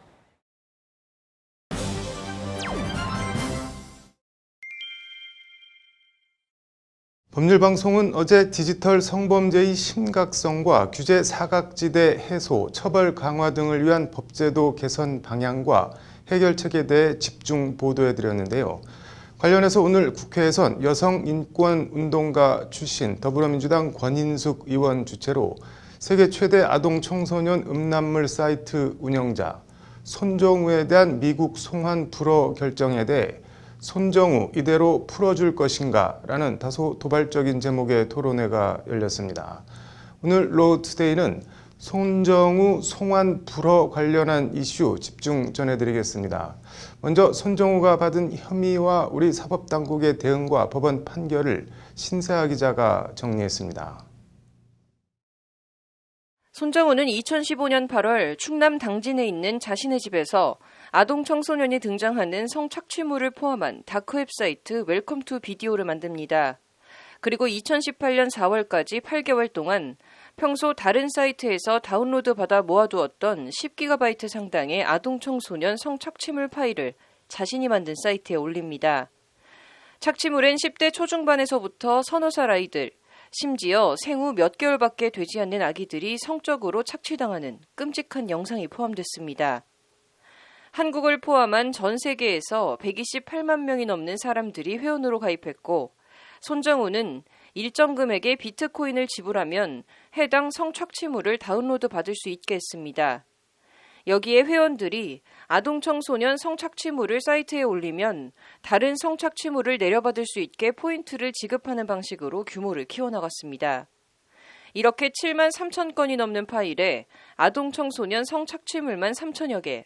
법률방송은 어제 디지털 성범죄의 심각성과 규제 사각지대 해소, 처벌 강화 등을 위한 법제도 개선 방향과 해결책에 대해 집중 보도해드렸는데요. 관련해서 오늘 국회에선 여성인권운동가 출신 더불어민주당 권인숙 의원 주최로 세계 최대 아동 청소년 음란물 사이트 운영자 손정우에 대한 미국 송환 불허 결정에 대해 손정우 이대로 풀어줄 것인가 라는 다소 도발적인 제목의 토론회가 열렸습니다. 오늘 로투데이는 손정우 송환 불허 관련한 이슈 집중 전해드리겠습니다. 먼저 손정우가 받은 혐의와 우리 사법당국의 대응과 법원 판결을 신세아 기자가 정리했습니다. 손정우는 2015년 8월 충남 당진에 있는 자신의 집에서 아동 청소년이 등장하는 성착취물을 포함한 다크웹 사이트 웰컴 투 비디오를 만듭니다. 그리고 2018년 4월까지 8개월 동안 평소 다른 사이트에서 다운로드 받아 모아두었던 10GB 상당의 아동 청소년 성착취물 파일을 자신이 만든 사이트에 올립니다. 착취물엔 10대 초중반에서부터 서너 살 아이들, 심지어 생후 몇 개월밖에 되지 않는 아기들이 성적으로 착취당하는 끔찍한 영상이 포함됐습니다. 한국을 포함한 전 세계에서 128만 명이 넘는 사람들이 회원으로 가입했고 손정우는 일정 금액의 비트코인을 지불하면 해당 성착취물을 다운로드 받을 수 있게 했습니다. 여기에 회원들이 아동 청소년 성착취물을 사이트에 올리면 다른 성착취물을 내려받을 수 있게 포인트를 지급하는 방식으로 규모를 키워나갔습니다. 이렇게 7만 3천 건이 넘는 파일에 아동 청소년 성착취물만 3천여 개,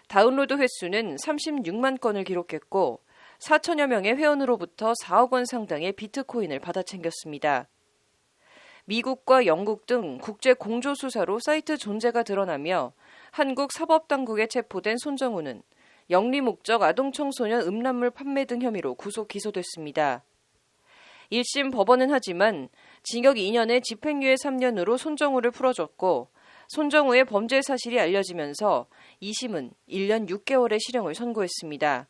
다운로드 횟수는 36만 건을 기록했고 4천여 명의 회원으로부터 4억 원 상당의 비트코인을 받아 챙겼습니다. 미국과 영국 등 국제 공조 수사로 사이트 존재가 드러나며 한국 사법당국에 체포된 손정우는 영리 목적 아동 청소년 음란물 판매 등 혐의로 구속 기소됐습니다. 1심 법원은 하지만 징역 2년에 집행유예 3년으로 손정우를 풀어줬고 손정우의 범죄 사실이 알려지면서 2심은 1년 6개월의 실형을 선고했습니다.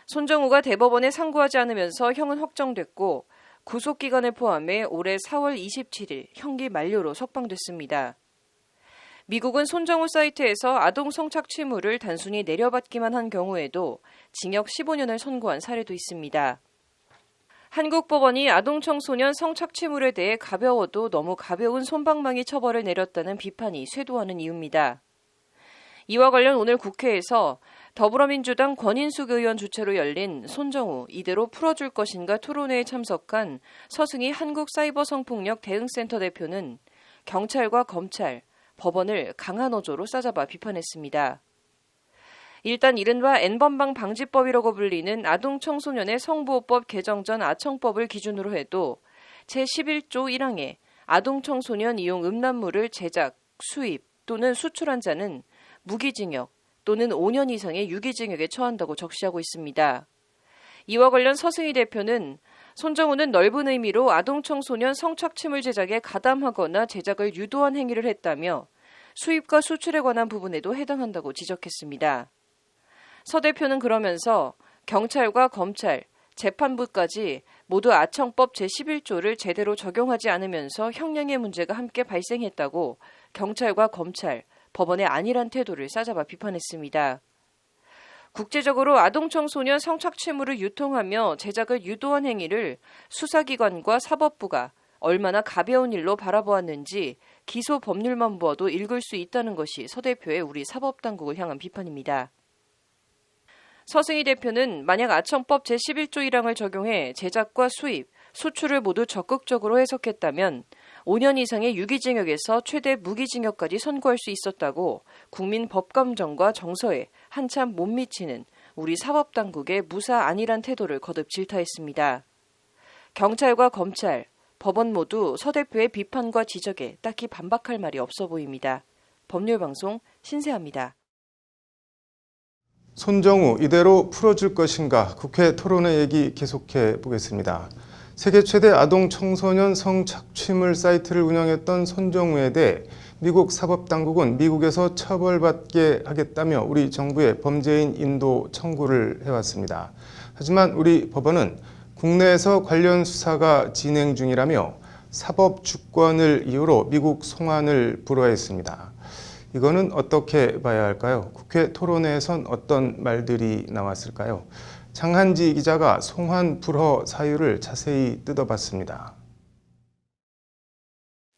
손정우가 대법원에 상고하지 않으면서 형은 확정됐고 구속기간을 포함해 올해 4월 27일 형기 만료로 석방됐습니다. 미국은 손정우 사이트에서 아동 성착취물을 단순히 내려받기만 한 경우에도 징역 15년을 선고한 사례도 있습니다. 한국 법원이 아동 청소년 성착취물에 대해 가벼워도 너무 가벼운 솜방망이 처벌을 내렸다는 비판이 쇄도하는 이유입니다. 이와 관련 오늘 국회에서 더불어민주당 권인숙 의원 주최로 열린 손정우 이대로 풀어줄 것인가 토론회에 참석한 서승희 한국사이버성폭력 대응센터 대표는 경찰과 검찰, 법원을 강한 어조로 싸잡아 비판했습니다. 일단 이른바 N번방 방지법이라고 불리는 아동 청소년의 성보호법 개정 전 아청법을 기준으로 해도 제11조 1항에 아동 청소년 이용 음란물을 제작, 수입 또는 수출한 자는 무기징역 또는 5년 이상의 유기징역에 처한다고 적시하고 있습니다. 이와 관련 서승희 대표는 손정우는 넓은 의미로 아동 청소년 성착취물 제작에 가담하거나 제작을 유도한 행위를 했다며 수입과 수출에 관한 부분에도 해당한다고 지적했습니다. 서 대표는 그러면서 경찰과 검찰, 재판부까지 모두 아청법 제11조를 제대로 적용하지 않으면서 형량의 문제가 함께 발생했다고 경찰과 검찰, 법원의 안일한 태도를 싸잡아 비판했습니다. 국제적으로 아동 청소년 성착취물을 유통하며 제작을 유도한 행위를 수사기관과 사법부가 얼마나 가벼운 일로 바라보았는지 기소 법률만 보아도 읽을 수 있다는 것이 서 대표의 우리 사법당국을 향한 비판입니다. 서승희 대표는 만약 아청법 제11조 1항을 적용해 제작과 수입, 수출을 모두 적극적으로 해석했다면 5년 이상의 유기징역에서 최대 무기징역까지 선고할 수 있었다고 국민 법감정과 정서에 한참 못 미치는 우리 사법당국의 무사 안일한 태도를 거듭 질타했습니다. 경찰과 검찰, 법원 모두 서 대표의 비판과 지적에 딱히 반박할 말이 없어 보입니다. 법률방송 신세아입니다. 손정우 이대로 풀어줄 것인가 국회 토론회 얘기 계속해 보겠습니다. 세계 최대 아동 청소년 성착취물 사이트를 운영했던 손정우에 대해 미국 사법당국은 미국에서 처벌받게 하겠다며 우리 정부에 범죄인 인도 청구를 해왔습니다. 하지만 우리 법원은 국내에서 관련 수사가 진행 중이라며 사법 주권을 이유로 미국 송환을 불허했습니다. 이거는 어떻게 봐야 할까요? 국회 토론회에선 어떤 말들이 나왔을까요? 장한지 기자가 송환 불허 사유를 자세히 뜯어봤습니다.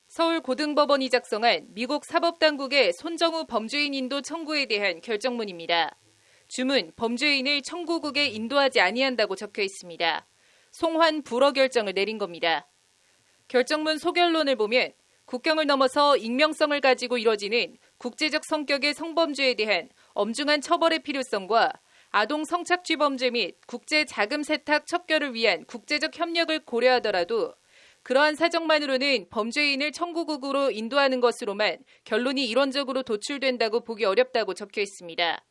서울고등법원이 작성한 미국 사법당국의 손정우 범죄인 인도 청구에 대한 결정문입니다. 주문 범죄인을 청구국에 인도하지 아니한다고 적혀 있습니다. 송환 불허 결정을 내린 겁니다. 결정문 소결론을 보면 국경을 넘어서 익명성을 가지고 이뤄지는 국제적 성격의 성범죄에 대한 엄중한 처벌의 필요성과 아동 성착취 범죄 및 국제 자금 세탁 척결을 위한 국제적 협력을 고려하더라도 그러한 사정만으로는 범죄인을 청구국으로 인도하는 것으로만 결론이 이론적으로 도출된다고 보기 어렵다고 적혀 있습니다.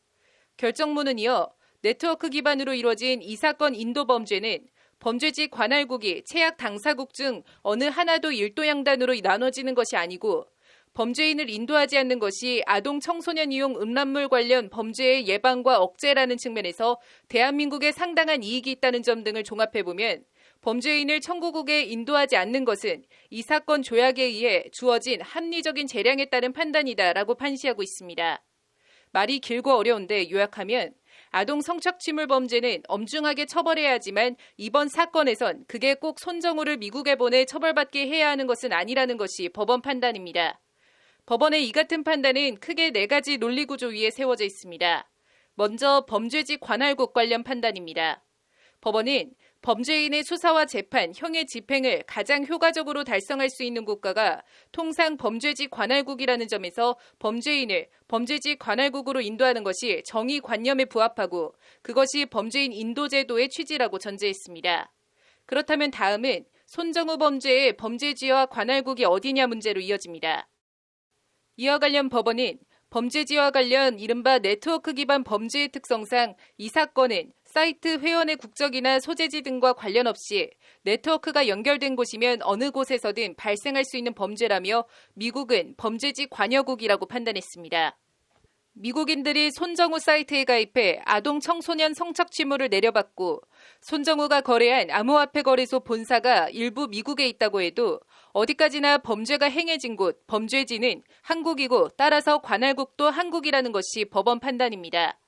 결정문은 이어 네트워크 기반으로 이루어진 이 사건 인도 범죄는 범죄지 관할국이 채약 당사국 중 어느 하나도 일도양단으로 나눠지는 것이 아니고 범죄인을 인도하지 않는 것이 아동 청소년 이용 음란물 관련 범죄의 예방과 억제라는 측면에서 대한민국에 상당한 이익이 있다는 점 등을 종합해보면 범죄인을 청구국에 인도하지 않는 것은 이 사건 조약에 의해 주어진 합리적인 재량에 따른 판단이다라고 판시하고 있습니다. 말이 길고 어려운데 요약하면 아동 성착취물 범죄는 엄중하게 처벌해야 하지만 이번 사건에선 그게 꼭 손정우를 미국에 보내 처벌받게 해야 하는 것은 아니라는 것이 법원 판단입니다. 법원의 이 같은 판단은 크게 4가지 논리구조 위에 세워져 있습니다. 먼저 범죄지 관할국 관련 판단입니다. 법원은 범죄인의 수사와 재판, 형의 집행을 가장 효과적으로 달성할 수 있는 국가가 통상 범죄지 관할국이라는 점에서 범죄인을 범죄지 관할국으로 인도하는 것이 정의관념에 부합하고 그것이 범죄인 인도제도의 취지라고 전제했습니다. 그렇다면 다음은 손정우 범죄의 범죄지와 관할국이 어디냐 문제로 이어집니다. 이와 관련 법원은 범죄지와 관련 이른바 네트워크 기반 범죄의 특성상 이 사건은 사이트 회원의 국적이나 소재지 등과 관련 없이 네트워크가 연결된 곳이면 어느 곳에서든 발생할 수 있는 범죄라며 미국은 범죄지 관여국이라고 판단했습니다. 미국인들이 손정우 사이트에 가입해 아동 청소년 성착취물을 내려받고 손정우가 거래한 암호화폐 거래소 본사가 일부 미국에 있다고 해도 어디까지나 범죄가 행해진 곳, 범죄지는 한국이고 따라서 관할국도 한국이라는 것이 법원 판단입니다.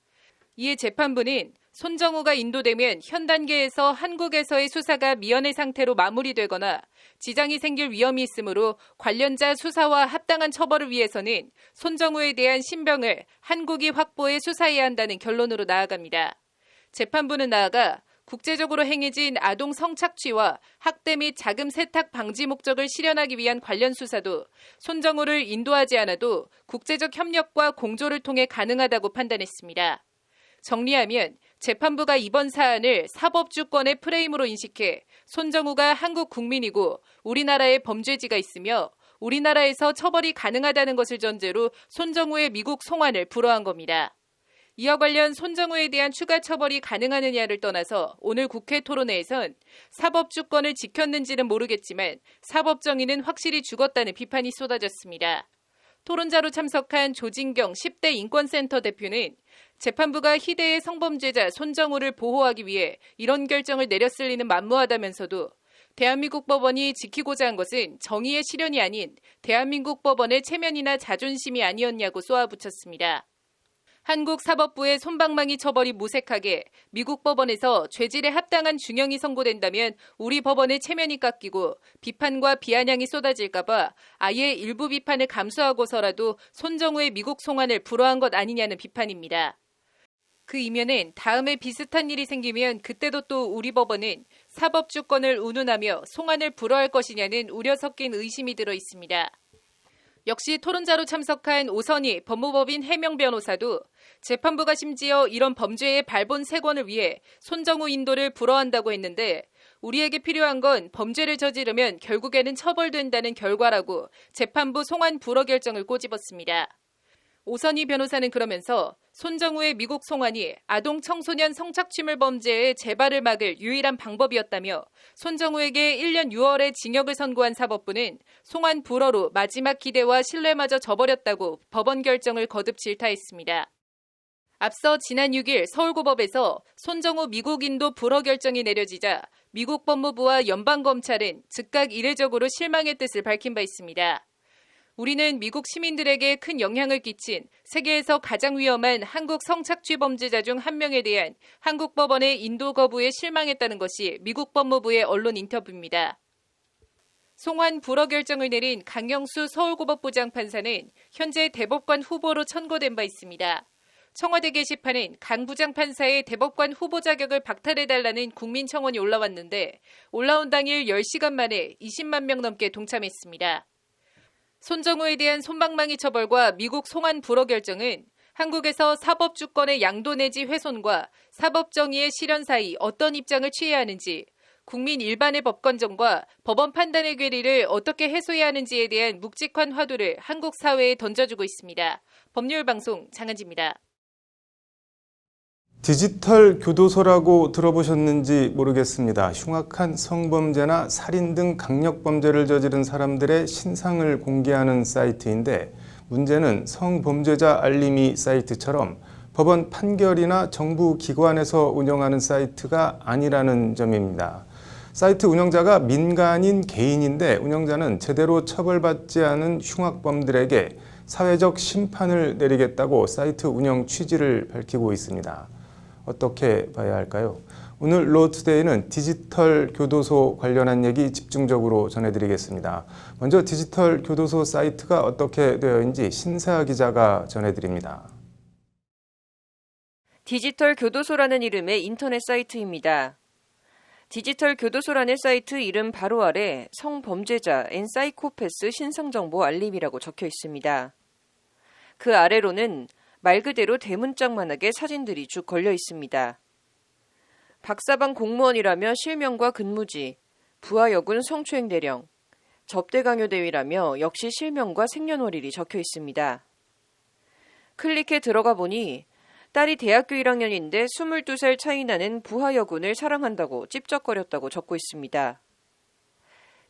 이에 재판부는 손정우가 인도되면 현 단계에서 한국에서의 수사가 미연의 상태로 마무리되거나 지장이 생길 위험이 있으므로 관련자 수사와 합당한 처벌을 위해서는 손정우에 대한 신병을 한국이 확보해 수사해야 한다는 결론으로 나아갑니다. 재판부는 나아가 국제적으로 행해진 아동 성착취와 학대 및 자금 세탁 방지 목적을 실현하기 위한 관련 수사도 손정우를 인도하지 않아도 국제적 협력과 공조를 통해 가능하다고 판단했습니다. 정리하면 재판부가 이번 사안을 사법주권의 프레임으로 인식해 손정우가 한국 국민이고 우리나라에 범죄지가 있으며 우리나라에서 처벌이 가능하다는 것을 전제로 손정우의 미국 송환을 불허한 겁니다. 이와 관련 손정우에 대한 추가 처벌이 가능하느냐를 떠나서 오늘 국회 토론회에선 사법주권을 지켰는지는 모르겠지만 사법정의는 확실히 죽었다는 비판이 쏟아졌습니다. 토론자로 참석한 조진경 10대 인권센터 대표는 재판부가 희대의 성범죄자 손정우를 보호하기 위해 이런 결정을 내렸을 리는 만무하다면서도 대한민국 법원이 지키고자 한 것은 정의의 실현이 아닌 대한민국 법원의 체면이나 자존심이 아니었냐고 쏘아붙였습니다. 한국 사법부의 솜방망이 처벌이 무색하게 미국 법원에서 죄질에 합당한 중형이 선고된다면 우리 법원의 체면이 깎이고 비판과 비아냥이 쏟아질까 봐 아예 일부 비판을 감수하고서라도 손정우의 미국 송환을 불허한 것 아니냐는 비판입니다. 그 이면엔 다음에 비슷한 일이 생기면 그때도 또 우리 법원은 사법주권을 운운하며 송환을 불허할 것이냐는 우려 섞인 의심이 들어 있습니다. 역시 토론자로 참석한 오선희 법무법인 해명 변호사도 재판부가 심지어 이런 범죄의 발본 세권을 위해 손정우 인도를 불허한다고 했는데 우리에게 필요한 건 범죄를 저지르면 결국에는 처벌된다는 결과라고 재판부 송환 불허 결정을 꼬집었습니다. 오선희 변호사는 그러면서 손정우의 미국 송환이 아동 청소년 성착취물 범죄의 재발을 막을 유일한 방법이었다며 손정우에게 1년 6월에 징역을 선고한 사법부는 송환 불허로 마지막 기대와 신뢰마저 저버렸다고 법원 결정을 거듭 질타했습니다. 앞서 지난 6일 서울고법에서 손정우 미국 인도 불허 결정이 내려지자 미국 법무부와 연방검찰은 즉각 이례적으로 실망의 뜻을 밝힌 바 있습니다. 우리는 미국 시민들에게 큰 영향을 끼친 세계에서 가장 위험한 한국 성착취 범죄자 중 한 명에 대한 한국 법원의 인도 거부에 실망했다는 것이 미국 법무부의 언론 인터뷰입니다. 송환 불허 결정을 내린 강영수 서울고법부장 판사는 현재 대법관 후보로 천거된 바 있습니다. 청와대 게시판엔 강 부장 판사의 대법관 후보 자격을 박탈해달라는 국민청원이 올라왔는데 올라온 당일 10시간 만에 20만 명 넘게 동참했습니다. 손정우에 대한 솜방망이 처벌과 미국 송환 불허 결정은 한국에서 사법주권의 양도 내지 훼손과 사법정의의 실현 사이 어떤 입장을 취해야 하는지, 국민 일반의 법관점과 법원 판단의 괴리를 어떻게 해소해야 하는지에 대한 묵직한 화두를 한국 사회에 던져주고 있습니다. 법률방송 장한지입니다. 디지털 교도소라고 들어보셨는지 모르겠습니다. 흉악한 성범죄나 살인 등 강력범죄를 저지른 사람들의 신상을 공개하는 사이트인데 문제는 성범죄자 알림이 사이트처럼 법원 판결이나 정부 기관에서 운영하는 사이트가 아니라는 점입니다. 사이트 운영자가 민간인 개인인데 운영자는 제대로 처벌받지 않은 흉악범들에게 사회적 심판을 내리겠다고 사이트 운영 취지를 밝히고 있습니다. 어떻게 봐야 할까요? 오늘 로투데이는 디지털 교도소 관련한 얘기 집중적으로 전해드리겠습니다. 먼저 디지털 교도소 사이트가 어떻게 되어 있는지 신사 기자가 전해드립니다. 디지털 교도소라는 이름의 인터넷 사이트입니다. 디지털 교도소라는 사이트 이름 바로 아래 성범죄자 앤 사이코패스 신상정보 알림이라고 적혀 있습니다. 그 아래로는 말 그대로 대문짝만하게 사진들이 쭉 걸려 있습니다. 박사방 공무원이라며 실명과 근무지, 부하여군 성추행 대령, 접대 강요 대위라며 역시 실명과 생년월일이 적혀 있습니다. 클릭해 들어가 보니 딸이 대학교 1학년인데 22살 차이 나는 부하 여군을 사랑한다고 찝쩍거렸다고 적고 있습니다.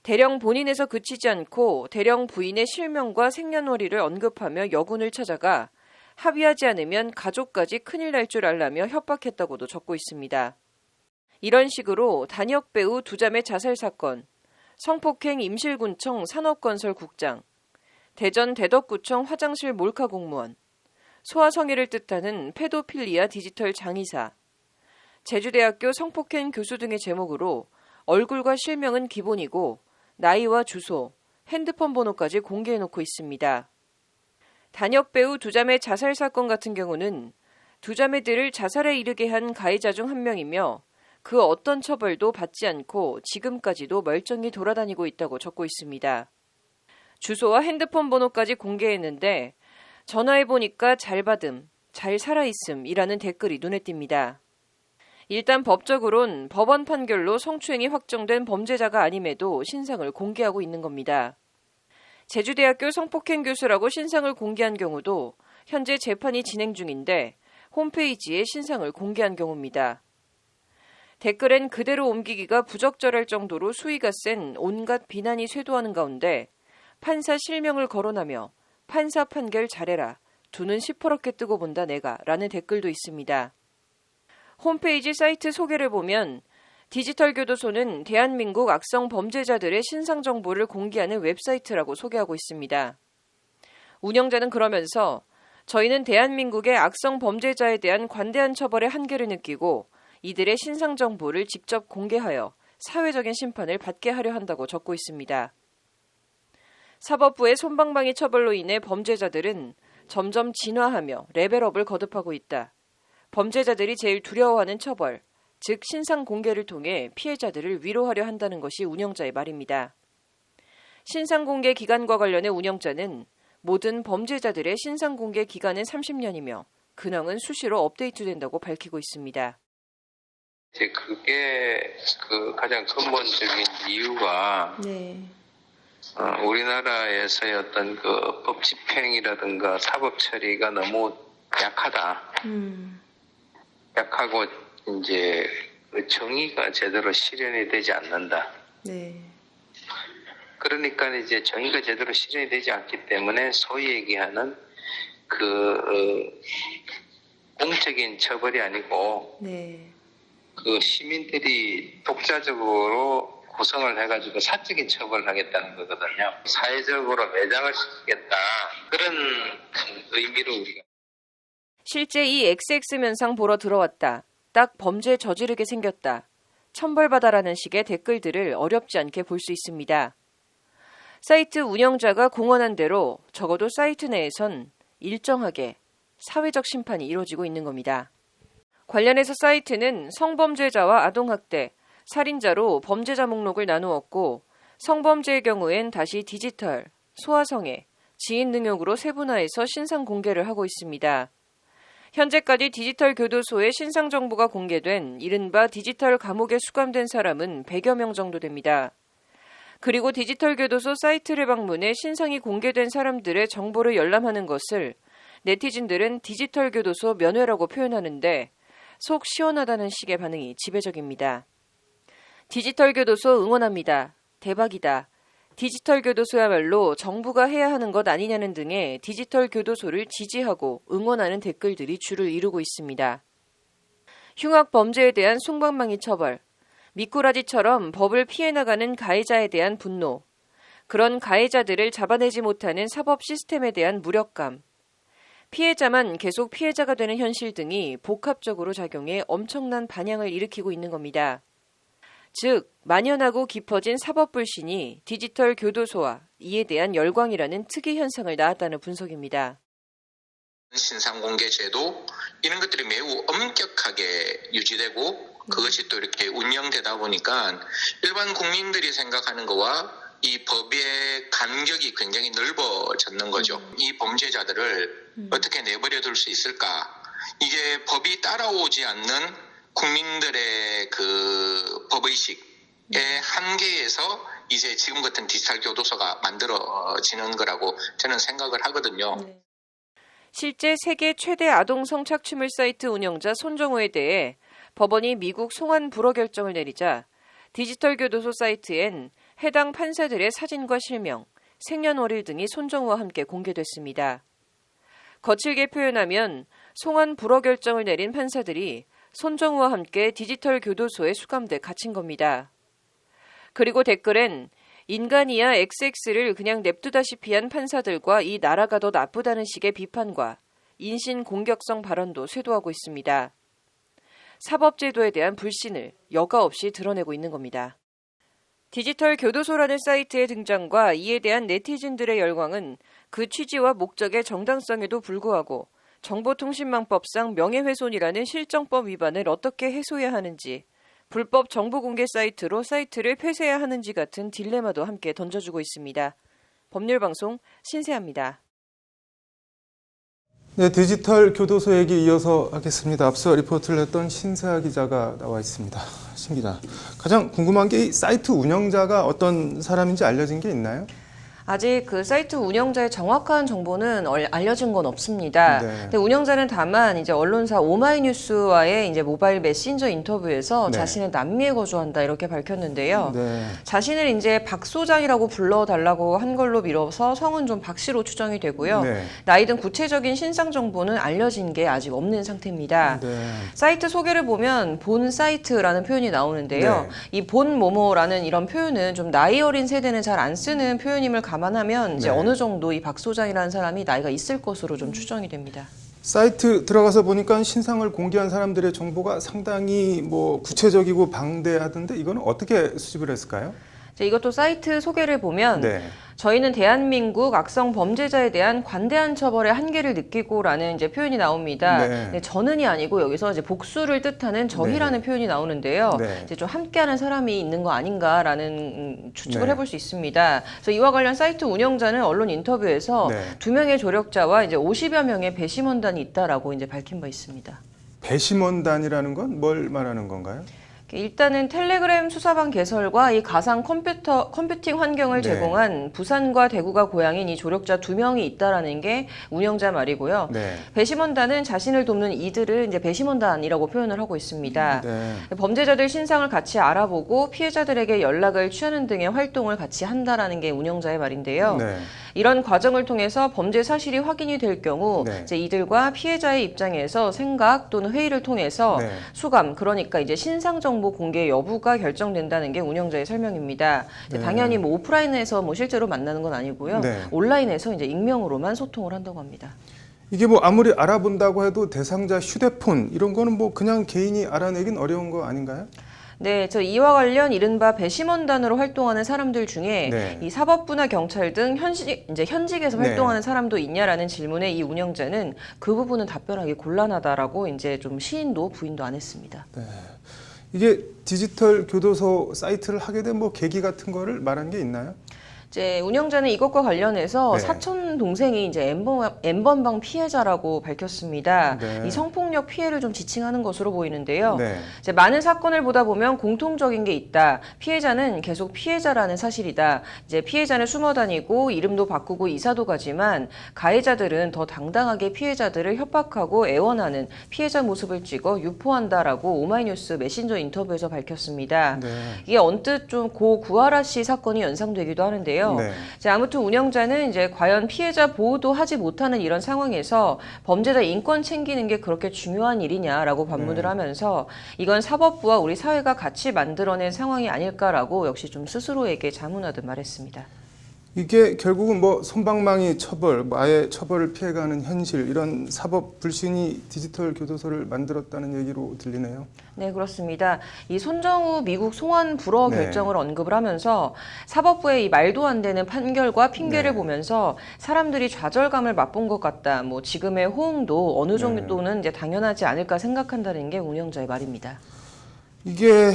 대령 본인에서 그치지 않고 대령 부인의 실명과 생년월일을 언급하며 여군을 찾아가 합의하지 않으면 가족까지 큰일 날 줄 알라며 협박했다고도 적고 있습니다. 이런 식으로 단역 배우 두 자매 자살 사건, 성폭행 임실군청 산업건설국장, 대전 대덕구청 화장실 몰카 공무원, 소아성애를 뜻하는 페도필리아 디지털 장의사, 제주대학교 성폭행 교수 등의 제목으로 얼굴과 실명은 기본이고 나이와 주소, 핸드폰 번호까지 공개해놓고 있습니다. 단역 배우 두 자매 자살 사건 같은 경우는 두 자매들을 자살에 이르게 한 가해자 중 한 명이며 그 어떤 처벌도 받지 않고 지금까지도 멀쩡히 돌아다니고 있다고 적고 있습니다. 주소와 핸드폰 번호까지 공개했는데 전화해보니까 잘 받음, 잘 살아있음이라는 댓글이 눈에 띕니다. 일단 법적으론 법원 판결로 성추행이 확정된 범죄자가 아님에도 신상을 공개하고 있는 겁니다. 제주대학교 성폭행 교수라고 신상을 공개한 경우도 현재 재판이 진행 중인데 홈페이지에 신상을 공개한 경우입니다. 댓글엔 그대로 옮기기가 부적절할 정도로 수위가 센 온갖 비난이 쇄도하는 가운데 판사 실명을 거론하며 판사 판결 잘해라, 두 눈 시퍼렇게 뜨고 본다 내가 라는 댓글도 있습니다. 홈페이지 사이트 소개를 보면 디지털 교도소는 대한민국 악성 범죄자들의 신상 정보를 공개하는 웹사이트라고 소개하고 있습니다. 운영자는 그러면서 저희는 대한민국의 악성 범죄자에 대한 관대한 처벌의 한계를 느끼고 이들의 신상 정보를 직접 공개하여 사회적인 심판을 받게 하려 한다고 적고 있습니다. 사법부의 솜방망이 처벌로 인해 범죄자들은 점점 진화하며 레벨업을 거듭하고 있다. 범죄자들이 제일 두려워하는 처벌, 즉 신상 공개를 통해 피해자들을 위로하려 한다는 것이 운영자의 말입니다. 신상 공개 기간과 관련해 운영자는 모든 범죄자들의 신상 공개 기간은 30년이며 근황은 수시로 업데이트된다고 밝히고 있습니다. 그게 가장 근본적인 이유가 우리나라에서의 어떤 법 집행이라든가 사법 처리가 너무 약하다. 약하고 이제 정의가 제대로 실현이 되지 않는다. 그러니까 이제 정의가 제대로 실현이 되지 않기 때문에 소위 얘기하는 공적인 처벌이 아니고 시민들이 독자적으로 구성을 해가지고 사적인 처벌을 하겠다는 거거든요. 사회적으로 매장을 시키겠다. 그런 의미로 우리가. 실제 이 XX 면상 보러 들어왔다. 딱 범죄 저지르게 생겼다. 천벌받아라는 식의 댓글들을 어렵지 않게 볼 수 있습니다. 사이트 운영자가 공언한 대로 적어도 사이트 내에선 일정하게 사회적 심판이 이루어지고 있는 겁니다. 관련해서 사이트는 성범죄자와 아동학대, 살인자로 범죄자 목록을 나누었고 성범죄의 경우엔 다시 디지털, 소아성애, 지인 능욕으로 세분화해서 신상 공개를 하고 있습니다. 현재까지 디지털 교도소에 신상 정보가 공개된 이른바 디지털 감옥에 수감된 사람은 100여 명 정도 됩니다. 그리고 디지털 교도소 사이트를 방문해 신상이 공개된 사람들의 정보를 열람하는 것을 네티즌들은 디지털 교도소 면회라고 표현하는데 속 시원하다는 식의 반응이 지배적입니다. 디지털 교도소 응원합니다. 대박이다. 디지털 교도소야말로 정부가 해야 하는 것 아니냐는 등의 디지털 교도소를 지지하고 응원하는 댓글들이 주를 이루고 있습니다. 흉악 범죄에 대한 솜방망이 처벌, 미꾸라지처럼 법을 피해 나가는 가해자에 대한 분노, 그런 가해자들을 잡아내지 못하는 사법 시스템에 대한 무력감, 피해자만 계속 피해자가 되는 현실 등이 복합적으로 작용해 엄청난 반향을 일으키고 있는 겁니다. 즉, 만연하고 깊어진 사법 불신이 디지털 교도소와 이에 대한 열광이라는 특이 현상을 낳았다는 분석입니다. 신상공개 제도 이런 것들이 매우 엄격하게 유지되고 그것이 또 이렇게 운영되다 보니까 일반 국민들이 생각하는 거와 이 법의 간격이 굉장히 넓어졌는 거죠. 이 범죄자들을 어떻게 내버려 둘 수 있을까? 이게 법이 따라오지 않는 국민들의 그 법의식의 한계에서 이제 지금 같은 디지털 교도소가 만들어지는 거라고 저는 생각을 하거든요. 실제 세계 최대 아동 성착취물 사이트 운영자 손정우에 대해 법원이 미국 송환 불허 결정을 내리자 디지털 교도소 사이트엔 해당 판사들의 사진과 실명, 생년월일 등이 손정우와 함께 공개됐습니다. 거칠게 표현하면 송환 불허 결정을 내린 판사들이 손정우와 함께 디지털 교도소에 수감돼 갇힌 겁니다. 그리고 댓글엔 인간이야 XX를 그냥 냅두다시피 한 판사들과 이 나라가 더 나쁘다는 식의 비판과 인신 공격성 발언도 쇄도하고 있습니다. 사법제도에 대한 불신을 여과 없이 드러내고 있는 겁니다. 디지털 교도소라는 사이트의 등장과 이에 대한 네티즌들의 열광은 그 취지와 목적의 정당성에도 불구하고 정보통신망법상 명예훼손이라는 실정법 위반을 어떻게 해소해야 하는지, 불법 정보 공개 사이트로 사이트를 폐쇄해야 하는지 같은 딜레마도 함께 던져주고 있습니다. 법률방송 신세아입니다. 네, 디지털 교도소 얘기 이어서 하겠습니다. 앞서 리포트를 했던 신세아 기자가 나와 있습니다. 신 기자, 가장 궁금한 게 이 사이트 운영자가 어떤 사람인지 알려진 게 있나요? 아직 그 사이트 운영자의 정확한 정보는 알려진 건 없습니다. 네. 근데 운영자는 다만 이제 언론사 오마이뉴스와의 이제 모바일 메신저 인터뷰에서 네. 자신은 남미에 거주한다 이렇게 밝혔는데요. 네. 자신을 이제 박 소장이라고 불러달라고 한 걸로 미뤄서 성은 좀 박 씨로 추정이 되고요. 네. 나이 등 구체적인 신상 정보는 알려진 게 아직 없는 상태입니다. 네. 사이트 소개를 보면 본 사이트라는 표현이 나오는데요. 네. 이 본 뭐뭐라는 이런 표현은 좀 나이 어린 세대는 잘 안 쓰는 표현임을 감안하면 이제 네. 어느 정도 이 박 소장이라는 사람이 나이가 있을 것으로 좀 추정이 됩니다. 사이트 들어가서 보니까 신상을 공개한 사람들의 정보가 상당히 구체적이고 방대하던데 이거는 어떻게 수집을 했을까요? 이것도 사이트 소개를 보면 네. 저희는 대한민국 악성 범죄자에 대한 관대한 처벌의 한계를 느끼고라는 이제 표현이 나옵니다. 네. 근데 저는이 아니고 여기서 이제 복수를 뜻하는 저희라는 표현이 나오는데요. 네. 이제 좀 함께하는 사람이 있는 거 아닌가라는 추측을 네. 해볼 수 있습니다. 그래서 이와 관련 사이트 운영자는 언론 인터뷰에서 네. 2명의 조력자와 이제 50여 명의 배심원단이 있다라고 이제 밝힌 바 있습니다. 배심원단이라는 건 뭘 말하는 건가요? 일단은 텔레그램 수사방 개설과 이 가상 컴퓨팅 환경을 네. 제공한 부산과 대구가 고향인 이 조력자 2명이 있다라는 게 운영자 말이고요. 네. 배심원단은 자신을 돕는 이들을 이제 배심원단이라고 표현을 하고 있습니다. 네. 범죄자들 신상을 같이 알아보고 피해자들에게 연락을 취하는 등의 활동을 같이 한다라는 게 운영자의 말인데요. 네. 이런 과정을 통해서 범죄 사실이 확인이 될 경우 네. 이제 이들과 피해자의 입장에서 생각 또는 회의를 통해서 네. 수감, 그러니까 이제 신상 정보 공개 여부가 결정된다는 게 운영자의 설명입니다. 네. 당연히 오프라인에서 실제로 만나는 건 아니고요. 네. 온라인에서 이제 익명으로만 소통을 한다고 합니다. 이게 아무리 알아본다고 해도 대상자 휴대폰 이런 거는 그냥 개인이 알아내긴 어려운 거 아닌가요? 네, 이와 관련 이른바 배심원단으로 활동하는 사람들 중에 네. 이 사법부나 경찰 등 현직에서 네. 활동하는 사람도 있냐라는 질문에 이 운영자는 그 부분은 답변하기 곤란하다라고 이제 좀 시인도 부인도 안 했습니다. 네. 이게 디지털 교도소 사이트를 하게 된 계기 같은 거를 말한 게 있나요? 이제 운영자는 이것과 관련해서 네. 사촌 동생이 이제 N번방 피해자라고 밝혔습니다. 네. 이 성폭력 피해를 좀 지칭하는 것으로 보이는데요. 네. 이제 많은 사건을 보다 보면 공통적인 게 있다. 피해자는 계속 피해자라는 사실이다. 이제 피해자는 숨어 다니고 이름도 바꾸고 이사도 가지만 가해자들은 더 당당하게 피해자들을 협박하고 애원하는 피해자 모습을 찍어 유포한다라고 오마이뉴스 메신저 인터뷰에서 밝혔습니다. 네. 이게 언뜻 좀 고 구하라 씨 사건이 연상되기도 하는데요. 네. 이제 아무튼 운영자는 이제 과연 피해자 보호도 하지 못하는 이런 상황에서 범죄자 인권 챙기는 게 그렇게 중요한 일이냐라고 반문을 네. 하면서 이건 사법부와 우리 사회가 같이 만들어낸 상황이 아닐까라고 역시 좀 스스로에게 자문하듯 말했습니다. 이게 결국은 솜방망이 처벌, 아예 처벌을 피해가는 현실 이런 사법 불신이 디지털 교도소를 만들었다는 얘기로 들리네요. 네, 그렇습니다. 이 손정우 미국 송환 불허 네. 결정을 언급을 하면서 사법부의 이 말도 안 되는 판결과 핑계를 네. 보면서 사람들이 좌절감을 맛본 것 같다. 지금의 호응도 어느 네. 정도는 이제 당연하지 않을까 생각한다는 게 운영자의 말입니다. 이게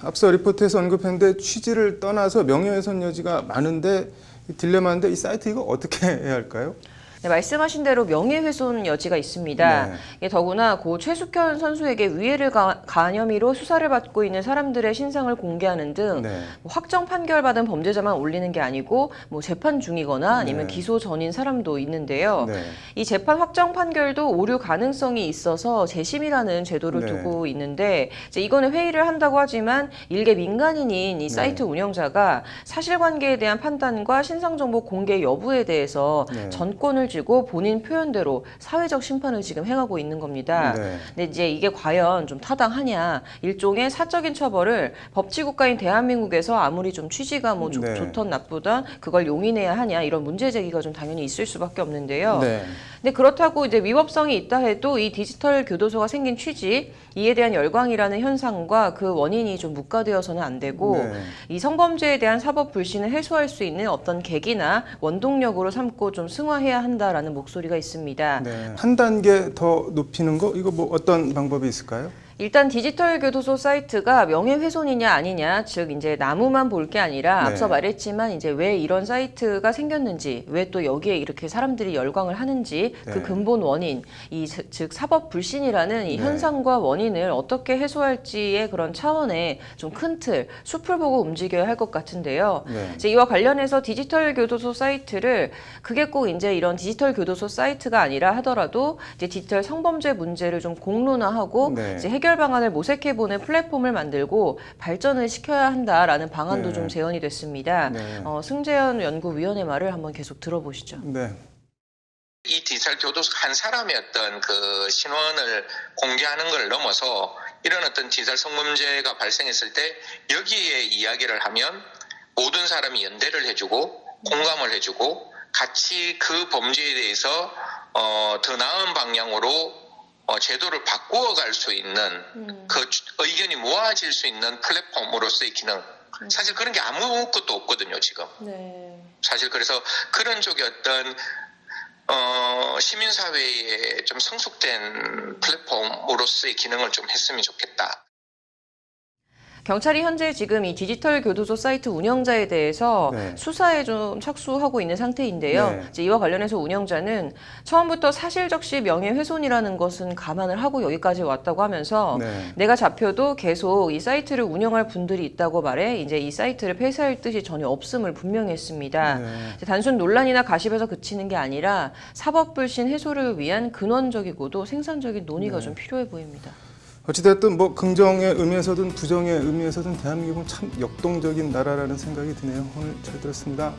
앞서 리포트에서 언급했는데 취지를 떠나서 명예훼손 여지가 많은데 이 딜레마인데 이 사이트 이거 어떻게 해야 할까요? 네, 말씀하신 대로 명예훼손 여지가 있습니다. 예, 더구나 고 최숙현 선수에게 위해를 가한 혐의로 수사를 받고 있는 사람들의 신상을 공개하는 등 뭐 확정 판결받은 범죄자만 올리는 게 아니고 뭐 재판 중이거나 아니면 기소 전인 사람도 있는데요. 이 재판 확정 판결도 오류 가능성이 있어서 재심이라는 제도를 두고 있는데 이제 이거는 회의를 한다고 하지만 일개 민간인인 이 사이트 운영자가 사실관계에 대한 판단과 신상정보 공개 여부에 대해서 전권을 쥐고 본인 표현대로 사회적 심판을 지금 행하고 있는 겁니다. 근데 이제 이게 과연 좀 타당하냐, 일종의 사적인 처벌을 법치국가인 대한민국에서 아무리 좀 취지가 뭐 좋던 나쁘던 그걸 용인해야 하냐 이런 문제 제기가 좀 당연히 있을 수밖에 없는데요. 근데 그렇다고 이제 위법성이 있다 해도 이 디지털 교도소가 생긴 취지, 이에 대한 열광이라는 현상과 그 원인이 좀 묵과되어서는 안 되고 이 성범죄에 대한 사법 불신을 해소할 수 있는 어떤 계기나 원동력으로 삼고 좀 승화해야 한다라는 목소리가 있습니다. 한 단계 더 높이는 거 이거 뭐 어떤 방법이 있을까요? 일단 디지털 교도소 사이트가 명예훼손이냐 아니냐, 즉 이제 나무만 볼 게 아니라 앞서 말했지만 이제 왜 이런 사이트가 생겼는지, 왜 또 여기에 이렇게 사람들이 열광을 하는지 그 근본 원인, 즉 사법 불신이라는 이 현상과 원인을 어떻게 해소할지의 그런 차원의 좀 큰 틀, 숲을 보고 움직여야 할 것 같은데요. 이제 이와 관련해서 디지털 교도소 사이트를 그게 꼭 이제 이런 디지털 교도소 사이트가 아니라 하더라도 이제 디지털 성범죄 문제를 좀 공론화하고 이제 해결 방안을 모색해보는 플랫폼을 만들고 발전을 시켜야 한다라는 방안도 좀 제언이 됐습니다. 승재현 연구위원의 말을 한번 계속 들어보시죠. 이 디지털 교도소 한 사람의 어떤 그 신원을 공개하는 걸 넘어서 이런 어떤 디지털 성범죄가 발생했을 때 여기에 이야기를 하면 모든 사람이 연대를 해주고 공감을 해주고 같이 그 범죄에 대해서 더 나은 방향으로 제도를 바꾸어갈 수 있는 그 의견이 모아질 수 있는 플랫폼으로서의 기능, 사실 그런 게 아무것도 없거든요 지금. 사실 그래서 그런 쪽의 어떤 시민사회에 좀 성숙된 플랫폼으로서의 기능을 좀 했으면 좋겠다. 경찰이 현재 지금 이 디지털 교도소 사이트 운영자에 대해서 수사에 좀 착수하고 있는 상태인데요. 이제 이와 관련해서 운영자는 처음부터 사실적시 명예훼손이라는 것은 감안을 하고 여기까지 왔다고 하면서 내가 잡혀도 계속 이 사이트를 운영할 분들이 있다고 말해 이제 이 사이트를 폐쇄할 뜻이 전혀 없음을 분명히 했습니다. 단순 논란이나 가십에서 그치는 게 아니라 사법불신 해소를 위한 근원적이고도 생산적인 논의가 좀 필요해 보입니다. 어찌됐든 뭐 긍정의 의미에서든 부정의 의미에서든 대한민국은 참 역동적인 나라라는 생각이 드네요. 오늘 잘 들었습니다.